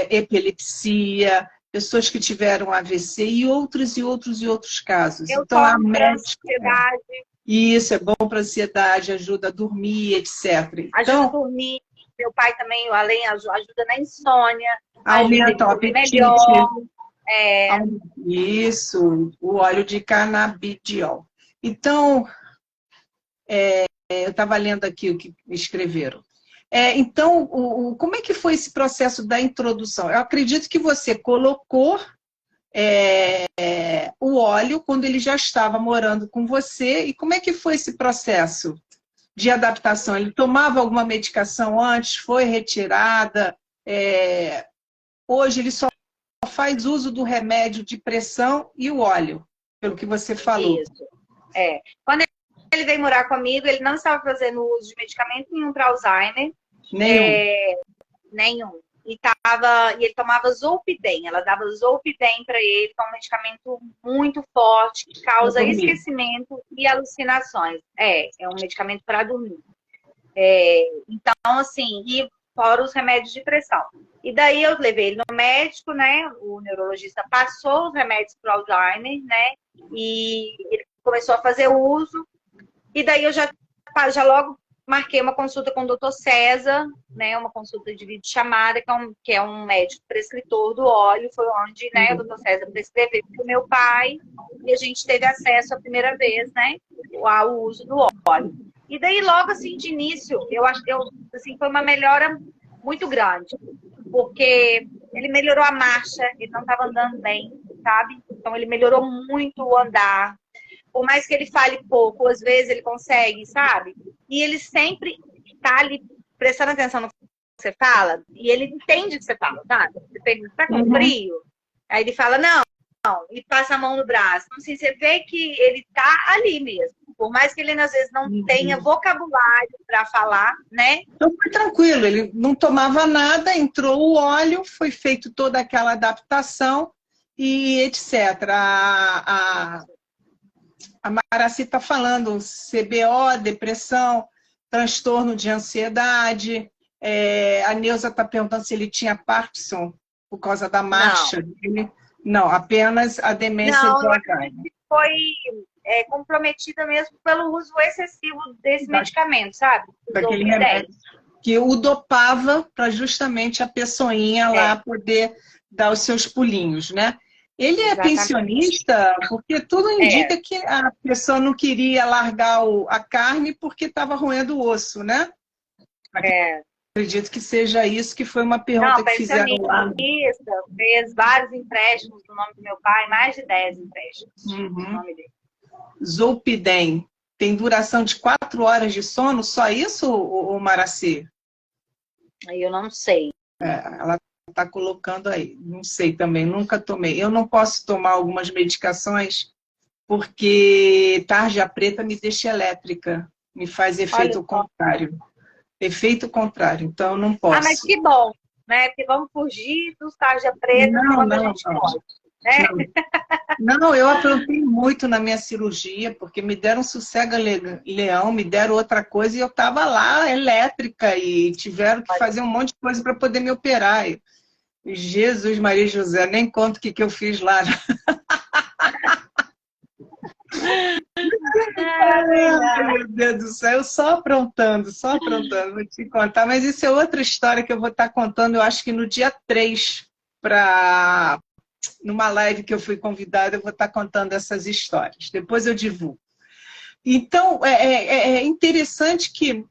epilepsia, pessoas que tiveram AVC e outros casos. Eu Então, a tomo para médica, ansiedade, isso é bom para a ansiedade, ajuda a dormir, etc. ajuda a Então, dormir. Meu pai também, além, ajuda na insônia, ajuda ele aumenta o a dormir melhor. apetite. É, Isso, o óleo de canabidiol. Então, eu estava lendo aqui o que escreveram. Então, como é que foi esse processo da introdução? Eu acredito que você colocou o óleo quando ele já estava morando com você. E como é que foi esse processo de adaptação? Ele tomava alguma medicação antes? Foi retirada? Hoje ele só faz uso do remédio de pressão e o óleo, pelo que você falou. isso. Quando ele veio morar comigo, ele não estava fazendo uso de medicamento nenhum para Alzheimer. Nenhum. Nenhum. E ele tomava Zolpidem. Ela dava Zolpidem para ele, que é um medicamento muito forte, que Para causa dormir. esquecimento e alucinações. É um medicamento para dormir. Então, assim, e fora os remédios de pressão. E daí eu levei ele no médico, né? O neurologista passou os remédios para o Alzheimer, né? E ele começou a fazer uso. E daí eu já logo marquei uma consulta com o doutor César, né? Uma consulta de videochamada, que é um médico prescritor do óleo. Foi onde, né, o doutor César prescreveu para o meu pai e a gente teve acesso a primeira vez, né, ao uso do óleo. E daí, logo assim, de início, eu acho que assim, foi uma melhora muito grande, porque ele melhorou a marcha, ele não estava andando bem, sabe? Então, ele melhorou muito o andar. Por mais que ele fale pouco, às vezes ele consegue, sabe? E ele sempre está ali prestando atenção no que você fala, e ele entende o que você fala, sabe? Você pergunta, tá com frio? Aí ele fala, não, e passa a mão no braço. Então, assim, você vê que ele tá ali mesmo. Por mais que ele, às vezes, não tenha vocabulário para falar, né? Então foi tranquilo, ele não tomava nada, entrou o óleo, foi feito toda aquela adaptação e etc. A Maraci está falando CBO, depressão, transtorno de ansiedade. A Neuza está perguntando se ele tinha Parkinson por causa da marcha dele. Não, apenas a demência de Alzheimer. Foi comprometida mesmo pelo uso excessivo desse medicamento, sabe? Daquele remédio que o dopava para justamente a pessoinha lá poder dar os seus pulinhos, né? Ele é pensionista porque tudo indica que a pessoa não queria largar a carne porque estava roendo o osso, né? Acredito que seja isso, que foi uma pergunta que fizeram lá. Fez vários empréstimos no nome do meu pai, mais de 10 empréstimos no nome dele. Zolpidem tem duração de 4 horas de sono, só isso, ou Maraci? Eu não sei. Ela está colocando aí, não sei também, nunca tomei. Eu não posso tomar algumas medicações porque tarja preta me deixa elétrica, me faz efeito contrário. Efeito contrário, então eu não posso. Mas que bom, né? Porque vamos fugir dos tarja preta quando a gente pode. Não, eu aprontei muito na minha cirurgia, porque me deram sossega-leão, me deram outra coisa e eu estava lá elétrica e tiveram que fazer um monte de coisa para poder me operar. Jesus, Maria e José, nem conto o que eu fiz lá. Meu Deus do céu, eu só aprontando, vou te contar. Mas isso é outra história que eu vou estar contando, eu acho que no dia 3, numa live que eu fui convidada, eu vou estar contando essas histórias. Depois eu divulgo. Então, é interessante que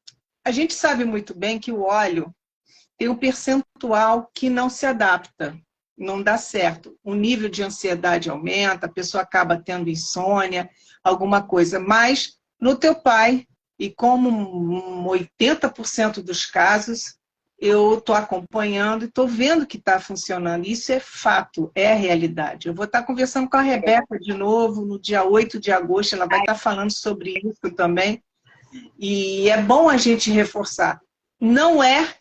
a gente sabe muito bem que o óleo tem um percentual que não se adapta, não dá certo. O nível de ansiedade aumenta, a pessoa acaba tendo insônia, alguma coisa. Mas no teu pai, e como 80% dos casos, eu estou acompanhando e estou vendo que está funcionando. Isso é fato, é a realidade. Eu vou estar conversando com a Rebeca de novo, no dia 8 de agosto, ela vai estar falando sobre isso também. E é bom a gente reforçar. Não é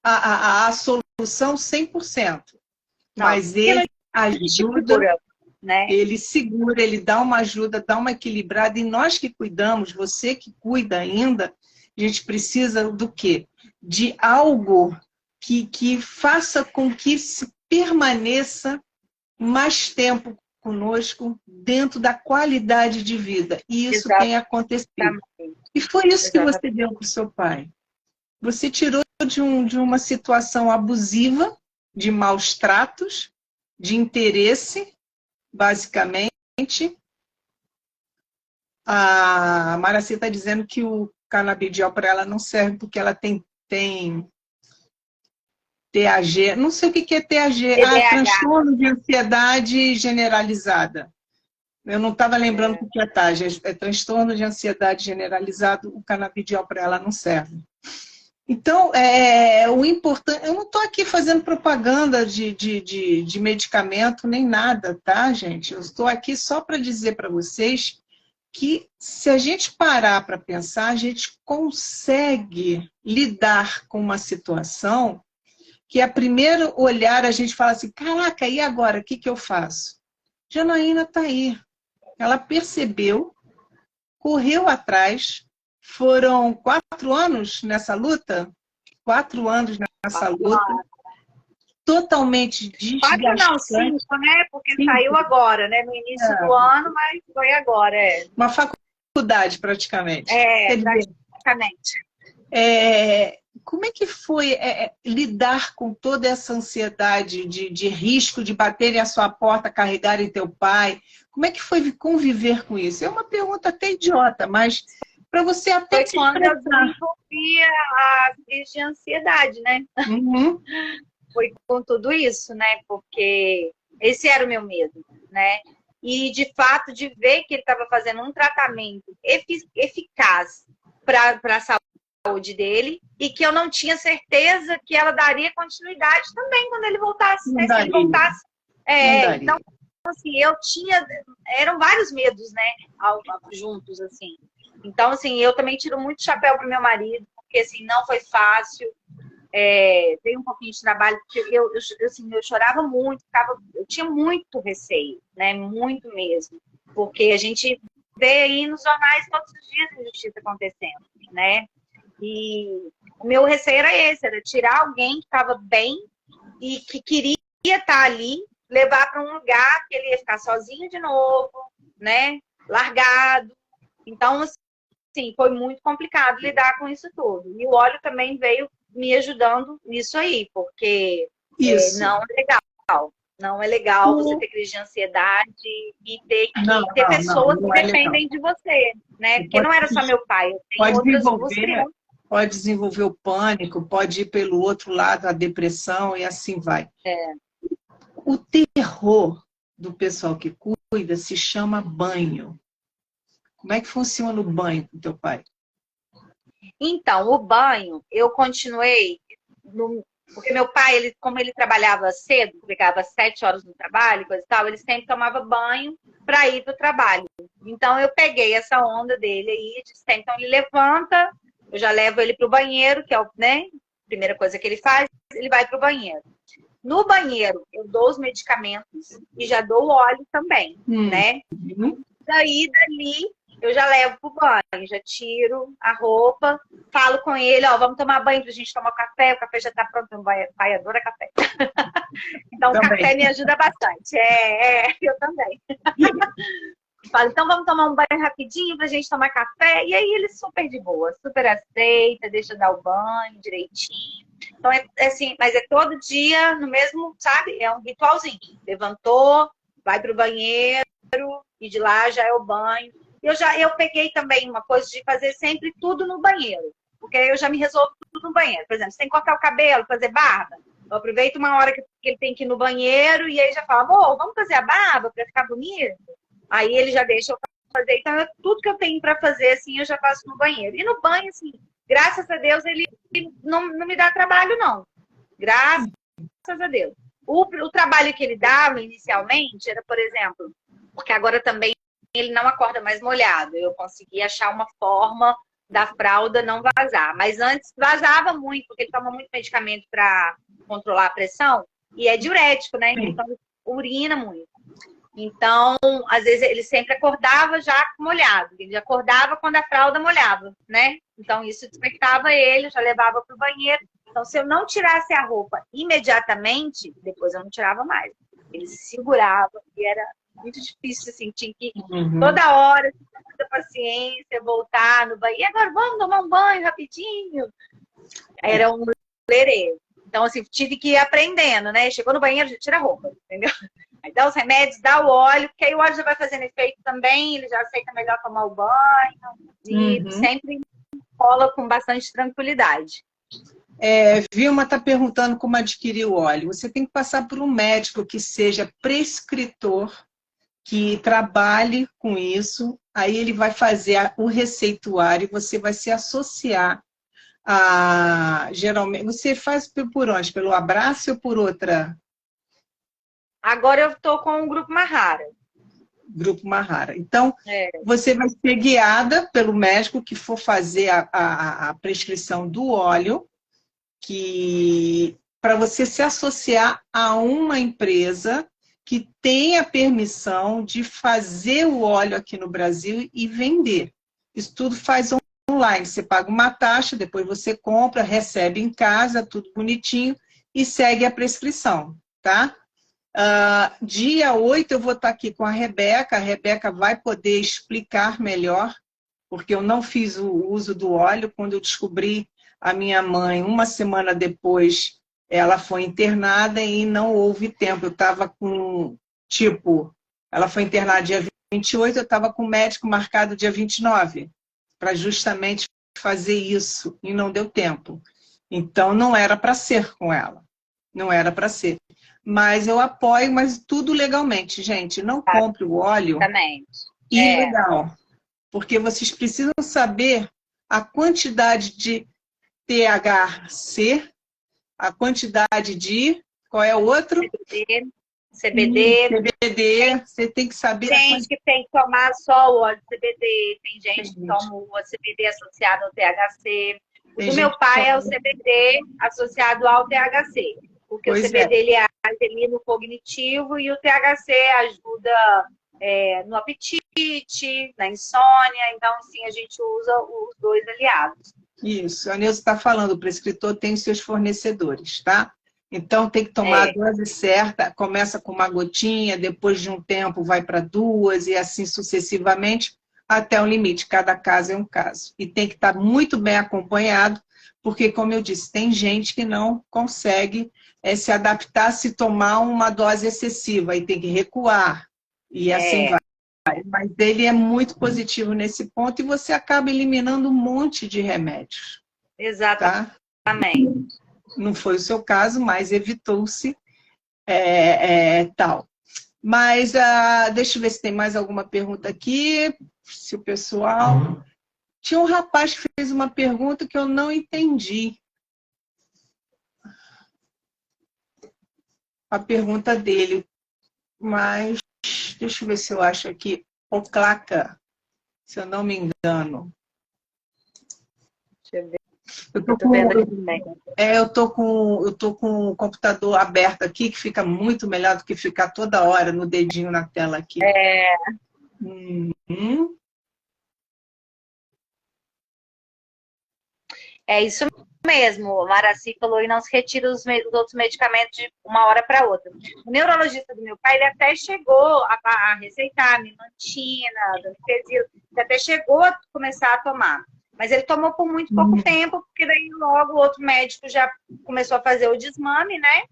a solução 100%, mas ele ajuda, né? Ele segura, ele dá uma ajuda, dá uma equilibrada. E nós que cuidamos, você que cuida ainda, a gente precisa do quê? De algo que faça com que se permaneça mais tempo conosco dentro da qualidade de vida. E isso tem acontecido. E foi isso que você deu para o seu pai. Você tirou de uma situação abusiva, de maus tratos, de interesse, basicamente. A Maraci está dizendo que o canabidiol para ela não serve porque ela tem TAG. Não sei o que é TAG. Transtorno de ansiedade generalizada. Eu não estava lembrando o que é TAG. É transtorno de ansiedade generalizado. O canabidiol para ela não serve. Então, o importante... Eu não estou aqui fazendo propaganda de medicamento nem nada, tá, gente? Eu estou aqui só para dizer para vocês que se a gente parar para pensar, a gente consegue lidar com uma situação que a primeiro olhar a gente fala assim, caraca, e agora? O que eu faço? Janaína está aí. Ela percebeu, correu atrás. Foram 4 anos nessa luta? 4 anos nessa luta. Totalmente desgastante. 4 não, 5, né? Porque 5. Saiu agora, né? No início do ano, mas foi agora. Uma faculdade faculdade, praticamente. É, Quer dizer, praticamente. como é que foi lidar com toda essa ansiedade de risco de baterem à sua porta, carregarem teu pai? Como é que foi conviver com isso? É uma pergunta até idiota, mas para você até Foi se quando eu expressar. desenvolvi a crise de ansiedade, né? Uhum. Foi com tudo isso, né? Porque esse era o meu medo, né? E de fato de ver que ele estava fazendo um tratamento eficaz para a saúde dele e que eu não tinha certeza que ela daria continuidade também quando ele voltasse, Não né? Se ele daria, voltasse. não Então, daria. assim, eu tinha. Eram vários medos, né? Juntos, assim. Então, assim, eu também tiro muito chapéu pro meu marido, porque, assim, não foi fácil. Dei um pouquinho de trabalho, porque assim, eu chorava muito, eu tinha muito receio, né? Muito mesmo. Porque a gente vê aí nos jornais todos os dias injustiça acontecendo, né? E o meu receio era esse, era tirar alguém que estava bem e que queria estar ali, levar para um lugar que ele ia ficar sozinho de novo, né? Largado. Então, assim, foi muito complicado lidar com isso tudo. E o óleo também veio me ajudando nisso aí, porque Isso. não é legal. Não é legal você ter crise de ansiedade e ter Não, que ter não, não, pessoas que não é legal. dependem de você, né? Você Porque não era só meu pai, eu tenho outras duas crianças. pode desenvolver o pânico, pode ir pelo outro lado, a depressão e assim vai. O terror do pessoal que cuida se chama banho. Como é que funciona o banho com teu pai? Então, o banho, eu continuei, porque meu pai, como ele trabalhava cedo, pegava 7 horas no trabalho, coisa e tal, ele sempre tomava banho para ir para o trabalho. Então, eu peguei essa onda dele aí, de sempre, então ele levanta, eu já levo ele para o banheiro, que é né, a primeira coisa que ele faz, ele vai para o banheiro. No banheiro, eu dou os medicamentos e já dou o óleo também, né? Daí, dali, eu já levo pro banho, já tiro a roupa, falo com ele, ó, vamos tomar banho pra gente tomar café, o café já tá pronto, meu pai adora café. Então, o Também. café me ajuda bastante, eu também. Falo, então vamos tomar um banho rapidinho pra gente tomar café, e aí ele super de boa, super aceita, deixa eu dar o banho direitinho. Então, assim, mas é todo dia no mesmo, sabe? É um ritualzinho. Levantou, vai pro banheiro, e de lá já é o banho. Eu peguei também uma coisa de fazer sempre tudo no banheiro, porque aí eu já me resolvo tudo no banheiro. Por exemplo, você tem que cortar o cabelo, fazer barba, eu aproveito uma hora que ele tem que ir no banheiro e aí já fala, amor, vamos fazer a barba para ficar bonito? Aí ele já deixa eu fazer. Então, tudo que eu tenho para fazer, assim, eu já faço no banheiro. E no banho, assim, graças a Deus, ele não me dá trabalho, não. Graças a Deus. O trabalho que ele dava inicialmente era, por exemplo, porque agora também ele não acorda mais molhado. Eu consegui achar uma forma da fralda não vazar. Mas antes vazava muito, porque ele toma muito medicamento para controlar a pressão e é diurético, né? Então urina muito. Então, às vezes ele sempre acordava já molhado. Ele acordava quando a fralda molhava, né? Então isso despertava ele, já levava para o banheiro. Então, se eu não tirasse a roupa imediatamente, depois eu não tirava mais. Ele se segurava e era muito difícil, assim, tinha que toda hora, com muita paciência, voltar no banheiro. E agora vamos tomar um banho rapidinho. Era um lerê. Então, assim, tive que ir aprendendo, né? Chegou no banheiro, já tira a roupa, entendeu? Aí dá os remédios, dá o óleo, porque aí o óleo já vai fazendo efeito também, ele já aceita melhor tomar o banho. E sempre rola com bastante tranquilidade. Vilma está perguntando como adquirir o óleo. Você tem que passar por um médico que seja prescritor, que trabalhe com isso, aí ele vai fazer o receituário, você vai se associar a... Geralmente, você faz por onde? Pelo Abraço ou por outra? Agora eu estou com o Grupo Mahara. Grupo Mahara. Então, você vai ser guiada pelo médico que for fazer a prescrição do óleo, que para você se associar a uma empresa que tenha permissão de fazer o óleo aqui no Brasil e vender. Isso tudo faz online. Você paga uma taxa, depois você compra, recebe em casa, tudo bonitinho, e segue a prescrição, tá? Dia 8 eu vou estar aqui com a Rebeca vai poder explicar melhor porque eu não fiz o uso do óleo. Quando eu descobri a minha mãe, uma semana depois, ela foi internada e não houve tempo. Eu estava com, tipo, ela foi internada dia 28, eu estava com o médico marcado dia 29, para justamente fazer isso, e não deu tempo. Então, não era para ser com ela. Não era para ser. Mas eu apoio, mas tudo legalmente, gente. Não compre o óleo Exatamente. ilegal. Porque vocês precisam saber a quantidade de THC, a quantidade de... Qual é o outro? CBD. CBD. Você tem que saber... Tem gente que tem que tomar só o óleo de CBD, tem gente que toma o CBD associado ao THC. O do meu pai é o CBD associado ao THC, porque o CBD ele age no cognitivo e o THC ajuda no apetite, na insônia. Então, sim, a gente usa os dois aliados. Isso, a Neuza está falando, o prescritor tem os seus fornecedores, tá? Então, tem que tomar a dose certa, começa com uma gotinha, depois de um tempo vai para 2 e assim sucessivamente, até um limite. Cada caso é um caso. E tem que estar muito bem acompanhado, porque, como eu disse, tem gente que não consegue se adaptar se tomar uma dose excessiva, e tem que recuar, e assim vai. Mas ele é muito positivo nesse ponto, e você acaba eliminando um monte de remédios. Exatamente. Tá? Não foi o seu caso, mas evitou-se tal. Mas deixa eu ver se tem mais alguma pergunta aqui. Se o pessoal... Tinha um rapaz que fez uma pergunta que eu não entendi. A pergunta dele. Mas deixa eu ver se eu acho aqui. Oclaca, se eu não me engano. Deixa eu ver. Eu tô com o computador aberto aqui, que fica muito melhor do que ficar toda hora no dedinho na tela aqui. É isso mesmo, o Maraci falou, e não se retira os outros medicamentos de uma hora para outra. O neurologista do meu pai, ele até chegou a receitar memantina, anestesia, ele até chegou a começar a tomar. Mas ele tomou por muito pouco tempo, porque daí logo o outro médico já começou a fazer o desmame, né?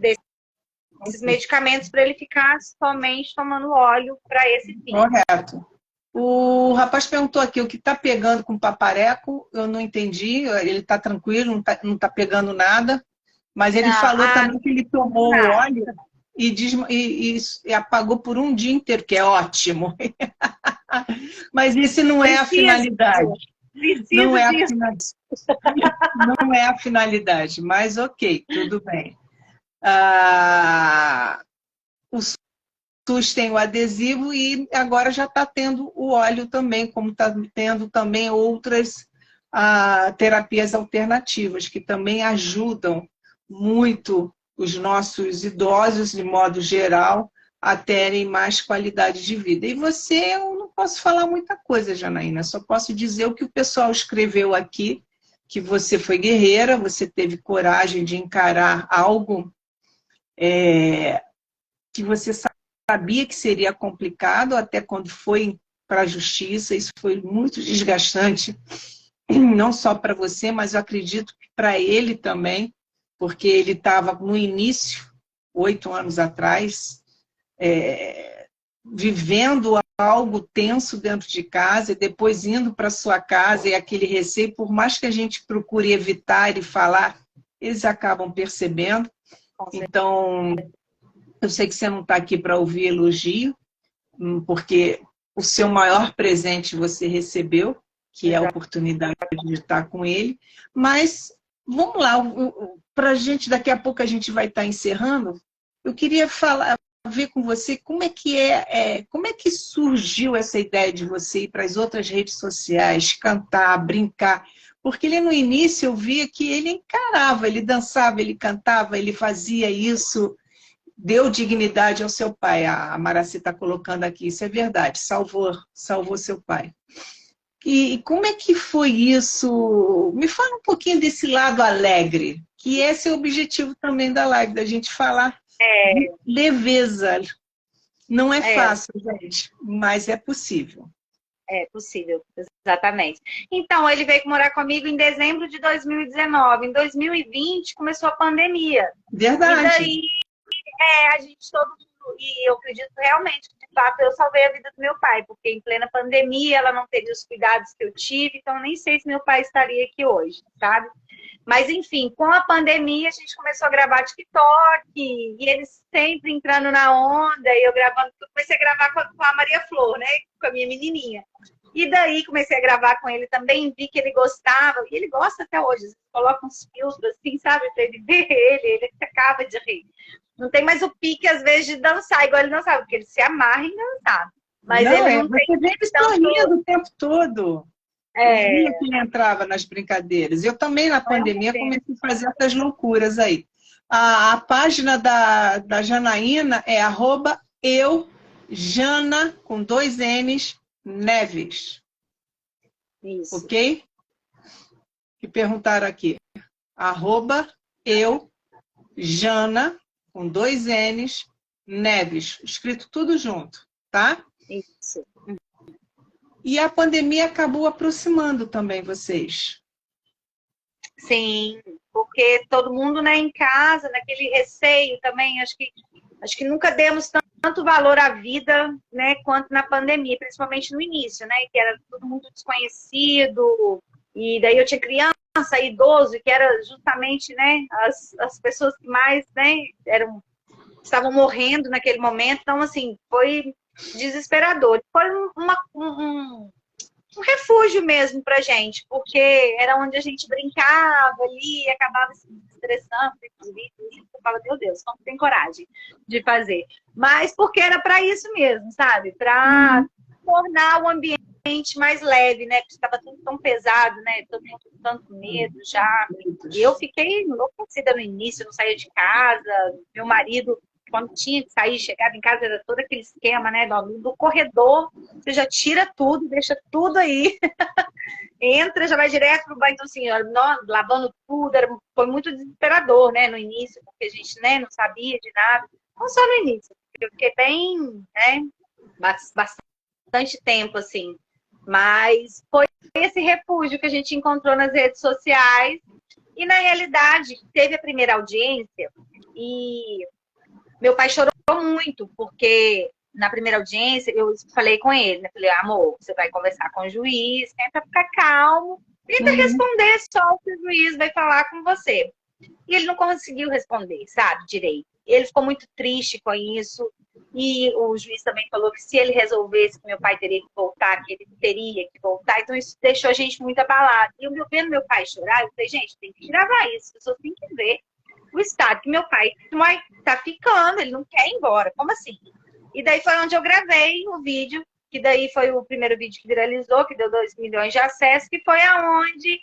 Desses medicamentos para ele ficar somente tomando óleo para esse fim. Correto. O rapaz perguntou aqui o que está pegando com o papareco, eu não entendi, ele está tranquilo, não tá pegando nada, mas ele falou também que ele tomou o óleo e apagou por um dia inteiro, que é ótimo. Mas isso não é a finalidade. Não é a finalidade. Não é a finalidade, mas ok, tudo bem. O SUS tem o adesivo e agora já está tendo o óleo também, como está tendo também outras terapias alternativas, que também ajudam muito os nossos idosos, de modo geral, a terem mais qualidade de vida. E você, eu não posso falar muita coisa, Janaína, só posso dizer o que o pessoal escreveu aqui, que você foi guerreira, você teve coragem de encarar algo que você sabia que seria complicado, até quando foi para a justiça. Isso foi muito desgastante, não só para você, mas eu acredito que para ele também, porque ele estava no início, 8 anos atrás, vivendo algo tenso dentro de casa, e depois indo para sua casa, e aquele receio, por mais que a gente procure evitar e falar, eles acabam percebendo. Então, eu sei que você não está aqui para ouvir elogio, porque o seu maior presente você recebeu, que é a oportunidade de estar com ele. Mas, vamos lá, para a gente, daqui a pouco a gente vai estar encerrando, eu queria ver com você como é que surgiu essa ideia de você ir para as outras redes sociais, cantar, brincar, porque ele no início eu via que ele encarava, ele dançava, ele cantava, ele fazia isso, deu dignidade ao seu pai. A Maraci está colocando aqui, isso é verdade, salvou seu pai. E como é que foi isso? Me fala um pouquinho desse lado alegre, que esse é o objetivo também da live, da gente falar de leveza. Não é fácil, gente, mas é possível. É possível, exatamente. Então, ele veio morar comigo em dezembro de 2019. Em 2020 começou a pandemia. E Verdade. daí a gente todo mundo, e eu acredito realmente que, de fato, eu salvei a vida do meu pai, porque em plena pandemia ela não teria os cuidados que eu tive, então nem sei se meu pai estaria aqui hoje, sabe? Mas, enfim, com a pandemia a gente começou a gravar TikTok, e eles sempre entrando na onda, e eu gravando, comecei a gravar com a Maria Flor, né? Com a minha menininha. E daí comecei a gravar com ele também, vi que ele gostava, e ele gosta até hoje. Coloca uns filtros assim, sabe, pra ele ver ele acaba de rir. Não tem mais o pique, às vezes, de dançar, igual ele dançava, porque ele se amarra em dançar. Mas Não, ele não tem você vê ele tanto. sorrindo o tempo todo. Eu É, via que ele entrava nas brincadeiras. Eu também, na não é um pandemia, problema. comecei a fazer essas loucuras aí. A página da Janaína é @eujana, com 2 N's, Neves. Isso. Ok? Que perguntaram aqui. @eujana, com 2 N's, Neves. Escrito tudo junto, tá? Isso. E a pandemia acabou aproximando também vocês. Sim, porque todo mundo, né, em casa, naquele receio também, acho que nunca demos tanto valor à vida, né, quanto na pandemia, principalmente no início, né, que era todo mundo desconhecido, e daí eu tinha criança, idoso, que era justamente, né, as pessoas que mais, né, estavam morrendo naquele momento, então, assim, foi desesperador. Foi um refúgio mesmo pra gente, porque era onde a gente brincava ali, acabava se estressando, inclusive, eu falava, meu Deus, como tem coragem de fazer? Mas porque era para isso mesmo, sabe? Para tornar o ambiente mais leve, né? Porque estava tudo tão pesado, né? Todo mundo com tanto medo já. E eu fiquei enlouquecida no início, não saía de casa, meu marido quando tinha que sair, chegava em casa, era todo aquele esquema, né? Do corredor, você já tira tudo, deixa tudo aí, entra, já vai direto pro banho. Então, assim, nós, lavando tudo, foi muito desesperador, né? No início, porque a gente, né, não sabia de nada. Não só no início, eu fiquei bem, né? Bastante tempo, assim. Mas foi esse refúgio que a gente encontrou nas redes sociais. E, na realidade, teve a primeira audiência e meu pai chorou muito, porque na primeira audiência eu falei com ele, né? Falei, amor, você vai conversar com o juiz, tenta ficar calmo, tenta responder só o que o juiz vai falar com você. E ele não conseguiu responder, sabe, direito. Ele ficou muito triste com isso. E o juiz também falou que se ele resolvesse que meu pai teria que voltar, que ele teria que voltar. Então isso deixou a gente muito abalado. E eu vendo meu pai chorar, eu falei, gente, tem que gravar isso, as pessoas têm que ver o estado que meu pai tá ficando, ele não quer ir embora. Como assim? E daí foi onde eu gravei o vídeo, que daí foi o primeiro vídeo que viralizou, que deu 2 milhões de acessos, que foi aonde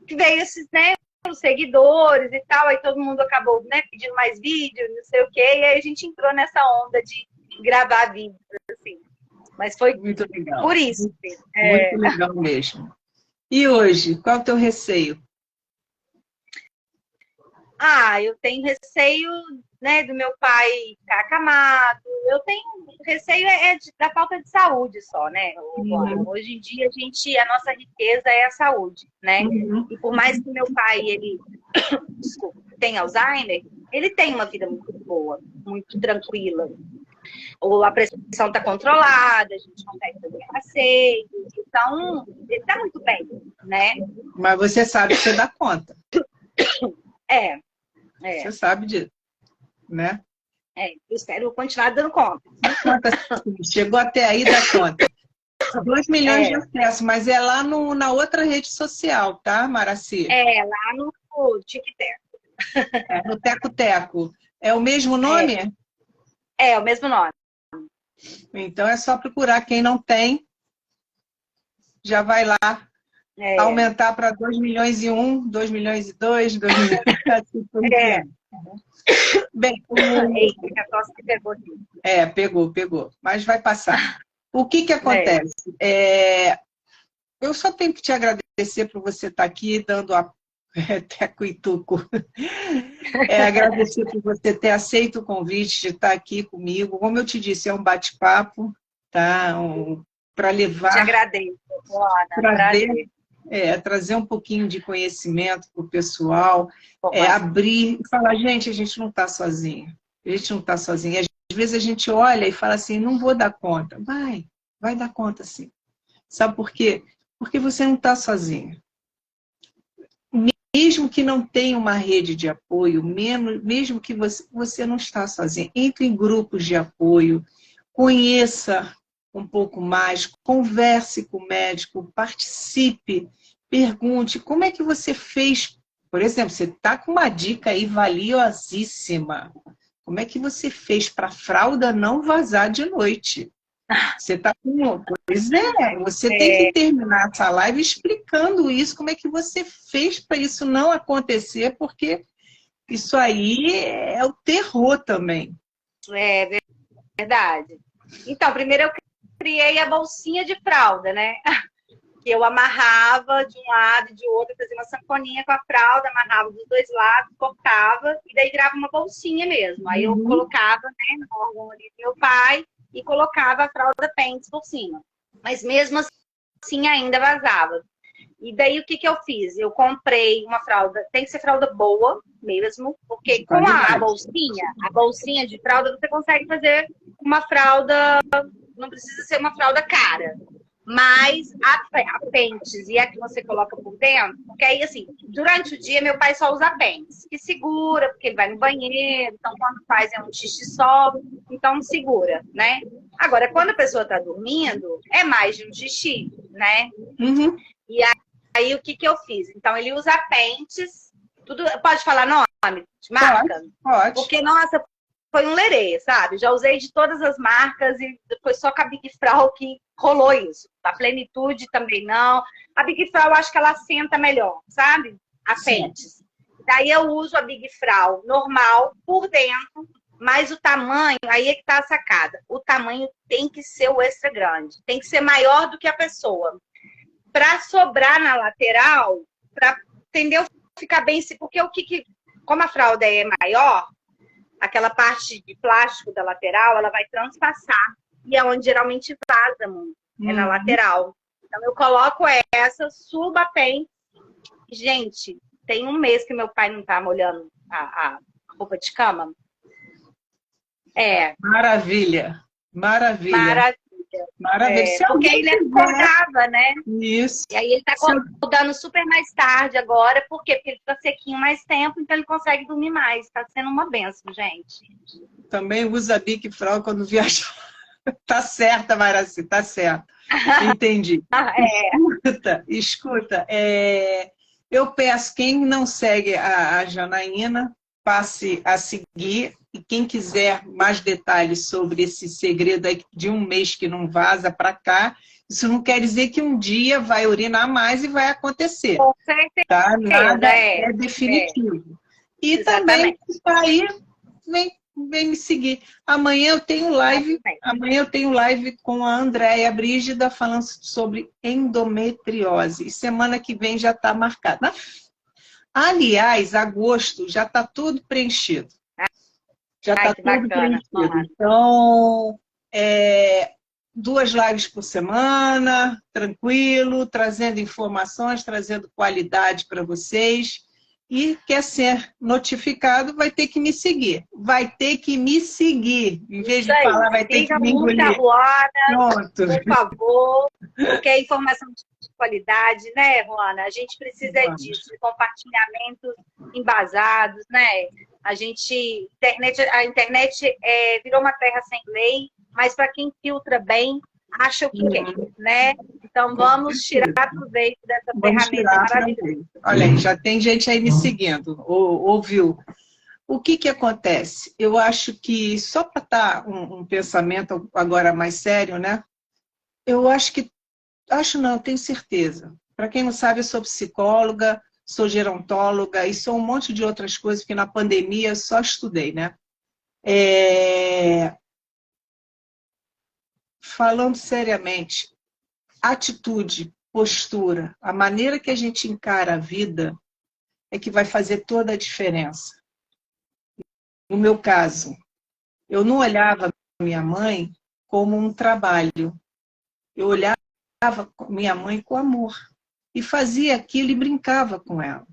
que veio esses, né, os seguidores e tal, aí todo mundo acabou, né, pedindo mais vídeo, não sei o quê, e aí a gente entrou nessa onda de gravar vídeos, assim. Mas foi Muito legal. por isso. Muito legal mesmo. E hoje, qual é o teu receio? Eu tenho receio, né, do meu pai ficar acamado. Eu tenho receio da falta de saúde só, né? Hoje em dia a nossa riqueza é a saúde, né? E por mais que meu pai ele tenha Alzheimer, ele tem uma vida muito boa, muito tranquila. Ou a pressão está controlada, a gente consegue fazer passeio, então ele está muito bem, né? Mas você sabe que você dá conta. Você sabe disso, né? Eu espero continuar dando conta. Chegou até aí, dá conta. 2 milhões de acessos, mas é lá na outra rede social, tá, Maraci? Lá no TikTok. No Teco Teco. É o mesmo nome? É o mesmo nome. Então é só procurar. Quem não tem, já vai lá. Aumentar para 2 milhões e 1, 2 milhões e 2, 2 milhões e 4. Bem, Eita, a tosse que pegou aqui. Pegou. Mas vai passar. O que acontece? Eu só tenho que te agradecer por você estar aqui dando a Teco e Tuco. Agradecer por você ter aceito o convite de estar aqui comigo. Como eu te disse, é um bate-papo, tá? para Te levar, agradeço, Luana. trazer, Prazer. trazer um pouquinho de conhecimento para o pessoal, Informação. abrir e falar, gente, a gente não está sozinho. A gente não está sozinho. Às vezes a gente olha e fala assim, não vou dar conta. Vai dar conta sim. Sabe por quê? Porque você não está sozinho. Mesmo que não tenha uma rede de apoio, mesmo que você não está sozinho, entre em grupos de apoio, conheça um pouco mais, converse com o médico, participe, pergunte como é que você fez. Por exemplo, você está com uma dica aí valiosíssima. Como é que você fez para a fralda não vazar de noite? Você está com. Pois é, você tem que É, terminar essa live explicando isso, como é que você fez para isso não acontecer, porque isso aí é o terror também. é verdade. Então, primeiro eu criei a bolsinha de fralda, né? Que eu amarrava de um lado e de outro, fazia uma sanfoninha com a fralda, amarrava dos dois lados, cortava, e daí virava uma bolsinha mesmo. Aí eu Uhum. colocava, né, no órgão ali do meu pai, e colocava a fralda Pants por cima. Mas mesmo assim ainda vazava. E daí o que que eu fiz? Eu comprei uma fralda, tem que ser fralda boa mesmo, porque De com a qualidade. bolsinha de fralda, você consegue fazer uma fralda, não precisa ser uma fralda cara. Mas a pentes e a que você coloca por dentro, porque aí, assim, durante o dia, meu pai só usa pentes, que segura, porque ele vai no banheiro, então quando faz é um xixi só, então segura, né? Agora, quando a pessoa tá dormindo, é mais de um xixi, né? Uhum. E aí, o que que eu fiz? Então, ele usa pentes, tudo, pode falar nome de Pode, marca? pode. Porque, nossa, foi um lerê, sabe? Já usei de todas as marcas e foi só com a Big Frau que rolou isso. A Plenitude também não. A Big Frau, eu acho que ela senta melhor, sabe? A Sim. pentes. Daí eu uso a Big Frau normal por dentro, mas o tamanho, aí é que tá a sacada. O tamanho tem que ser o extra grande. Tem que ser maior do que a pessoa. Para sobrar na lateral, para, entendeu? Ficar bem, porque como a fralda é maior, aquela parte de plástico da lateral, ela vai transpassar. E é onde geralmente vaza muito, é na Uhum. lateral. Então, eu coloco essa, suba bem. Gente, tem um mês que meu pai não tá molhando a roupa de cama. É, Maravilha, maravilha, maravilha. maravilha. Se Porque alguém ele quiser acordava, né? isso, E aí ele tá se acordando super mais tarde agora. Por quê? Porque ele fica sequinho mais tempo, então ele consegue dormir mais. Tá sendo uma benção, gente. também usa Bic Frau quando viaja. Tá certa, Maraci, tá certa. Entendi. É, Escuta, eu peço, quem não segue a Janaína, passe a seguir, e quem quiser mais detalhes sobre esse segredo aí de um mês que não vaza para cá, isso não quer dizer que um dia vai urinar mais e vai acontecer, com tá? certeza, Nada é é, definitivo. E também, exatamente. aí, vem me seguir. Amanhã eu tenho live com a Andréia Brígida falando sobre endometriose. E semana que vem já está marcada. Aliás, agosto já está tudo preenchido. Já Ai, está que tudo bacana, preenchido. Luana. Então, 2 lives por semana, tranquilo, trazendo informações, trazendo qualidade para vocês. E quer ser notificado, vai ter que me seguir. Vai ter que me seguir. Em vez Isso de aí. falar, vai ter que Siga me muito a engolir. Luana, Pronto. por favor, porque é informação de qualidade, né, Luana? A gente precisa Vamos. disso, de compartilhamentos embasados, né? A internet virou uma terra sem lei, mas para quem filtra bem, acha o que quer, né? Então Com vamos tirar certeza. proveito dessa Vamos ferramenta tirar maravilhosa. também. Olha aí, já tem gente aí me seguindo. Ouviu? O que que acontece? Eu acho que, só para estar um pensamento agora mais sério, né? Eu acho que, acho não, eu tenho certeza. Para quem não sabe, eu sou psicóloga, sou gerontóloga e sou um monte de outras coisas que na pandemia eu só estudei, né? Falando seriamente, atitude, postura, a maneira que a gente encara a vida é que vai fazer toda a diferença. No meu caso, eu não olhava minha mãe como um trabalho. Eu olhava minha mãe com amor. E fazia aquilo e brincava com ela.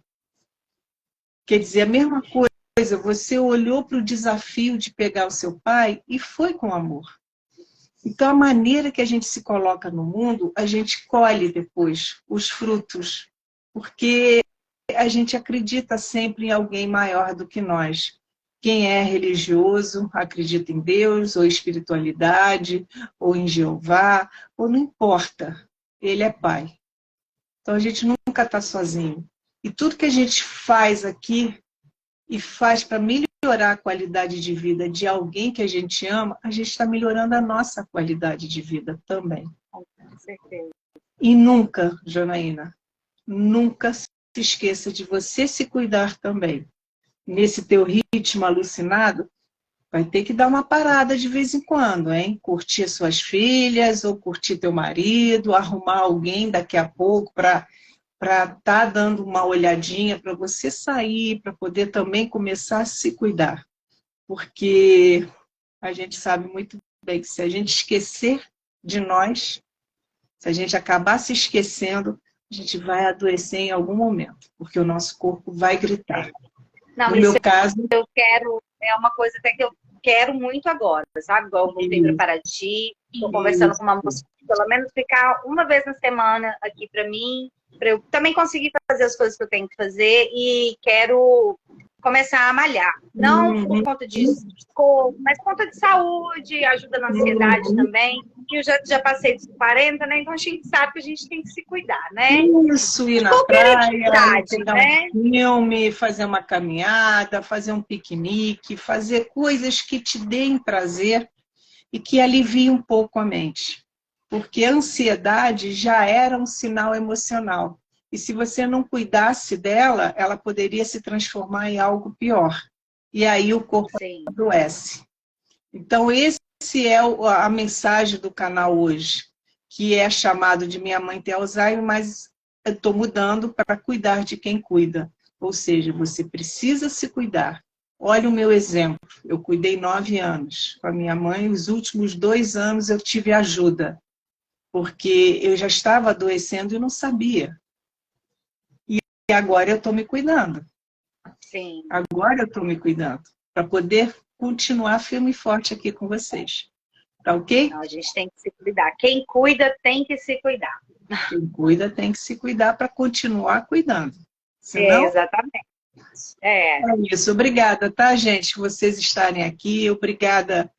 Quer dizer, a mesma coisa, você olhou para o desafio de pegar o seu pai e foi com amor. Então, a maneira que a gente se coloca no mundo, a gente colhe depois os frutos, porque a gente acredita sempre em alguém maior do que nós. Quem é religioso acredita em Deus, ou espiritualidade, ou em Jeová, ou não importa, ele é pai. Então, a gente nunca está sozinho. E tudo que a gente faz aqui, e faz para melhorar a qualidade de vida de alguém que a gente ama, a gente está melhorando a nossa qualidade de vida também. Com certeza. E nunca, Janaína, nunca se esqueça de você se cuidar também. Nesse teu ritmo alucinado, vai ter que dar uma parada de vez em quando, hein? Curtir suas filhas, ou curtir teu marido, arrumar alguém daqui a pouco para estar dando uma olhadinha, para você sair, para poder também começar a se cuidar. Porque a gente sabe muito bem que se a gente esquecer de nós, se a gente acabar se esquecendo, a gente vai adoecer em algum momento, porque o nosso corpo vai gritar. Não, no meu caso, eu quero, é uma coisa até que eu quero muito agora, sabe? Igual eu voltei para Paraty, estou conversando com uma moça, pelo menos ficar uma vez na semana aqui para mim, para eu também conseguir fazer as coisas que eu tenho que fazer, e quero começar a malhar. Não por conta de corpo, mas por conta de saúde, ajuda na ansiedade também. Que eu já passei dos 40, né? Então a gente sabe que a gente tem que se cuidar, né? Isso, ir na praia, pegar um filme, fazer uma caminhada, fazer um piquenique, fazer coisas que te deem prazer e que aliviem um pouco a mente. Porque a ansiedade já era um sinal emocional. E se você não cuidasse dela, ela poderia se transformar em algo pior. E aí o corpo adoece. Então, esse é a mensagem do canal hoje, que é chamado de Minha Mãe Tem Alzheimer, mas eu estou mudando para cuidar de quem cuida. Ou seja, você precisa se cuidar. Olha o meu exemplo. Eu cuidei 9 anos com a minha mãe. Os últimos 2 anos eu tive ajuda, porque eu já estava adoecendo e não sabia. E agora eu estou me cuidando. Sim. Agora eu estou me cuidando, para poder continuar firme e forte aqui com vocês. Tá ok? Não, a gente tem que se cuidar. Quem cuida tem que se cuidar. Quem cuida tem que se cuidar para continuar cuidando. Senão, exatamente. É isso. Obrigada, tá, gente, por vocês estarem aqui. Obrigada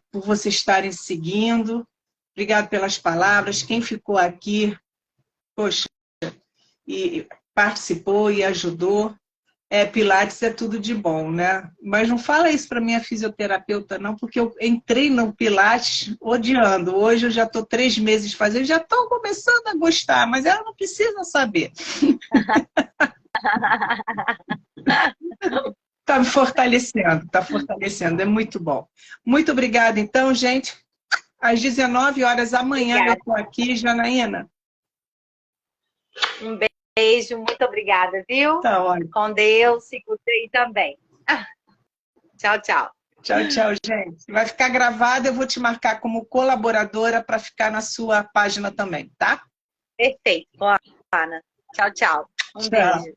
por vocês estarem seguindo. Obrigada pelas palavras. Quem ficou aqui, poxa, e participou e ajudou. Pilates é tudo de bom, né? Mas não fala isso para minha fisioterapeuta, não, porque eu entrei no Pilates odiando. Hoje eu já estou 3 meses fazendo, já estou começando a gostar, mas ela não precisa saber. Está me fortalecendo, está fortalecendo, é muito bom. Muito obrigada, então, gente. Às 19 horas amanhã eu estou aqui, Janaína. Um beijo, muito obrigada, viu? Tá ótimo. Com Deus, se cuide também. Tchau, tchau. Tchau, tchau, gente. Vai ficar gravado, eu vou te marcar como colaboradora para ficar na sua página também, tá? Perfeito, Ana. Tchau, tchau. Um beijo.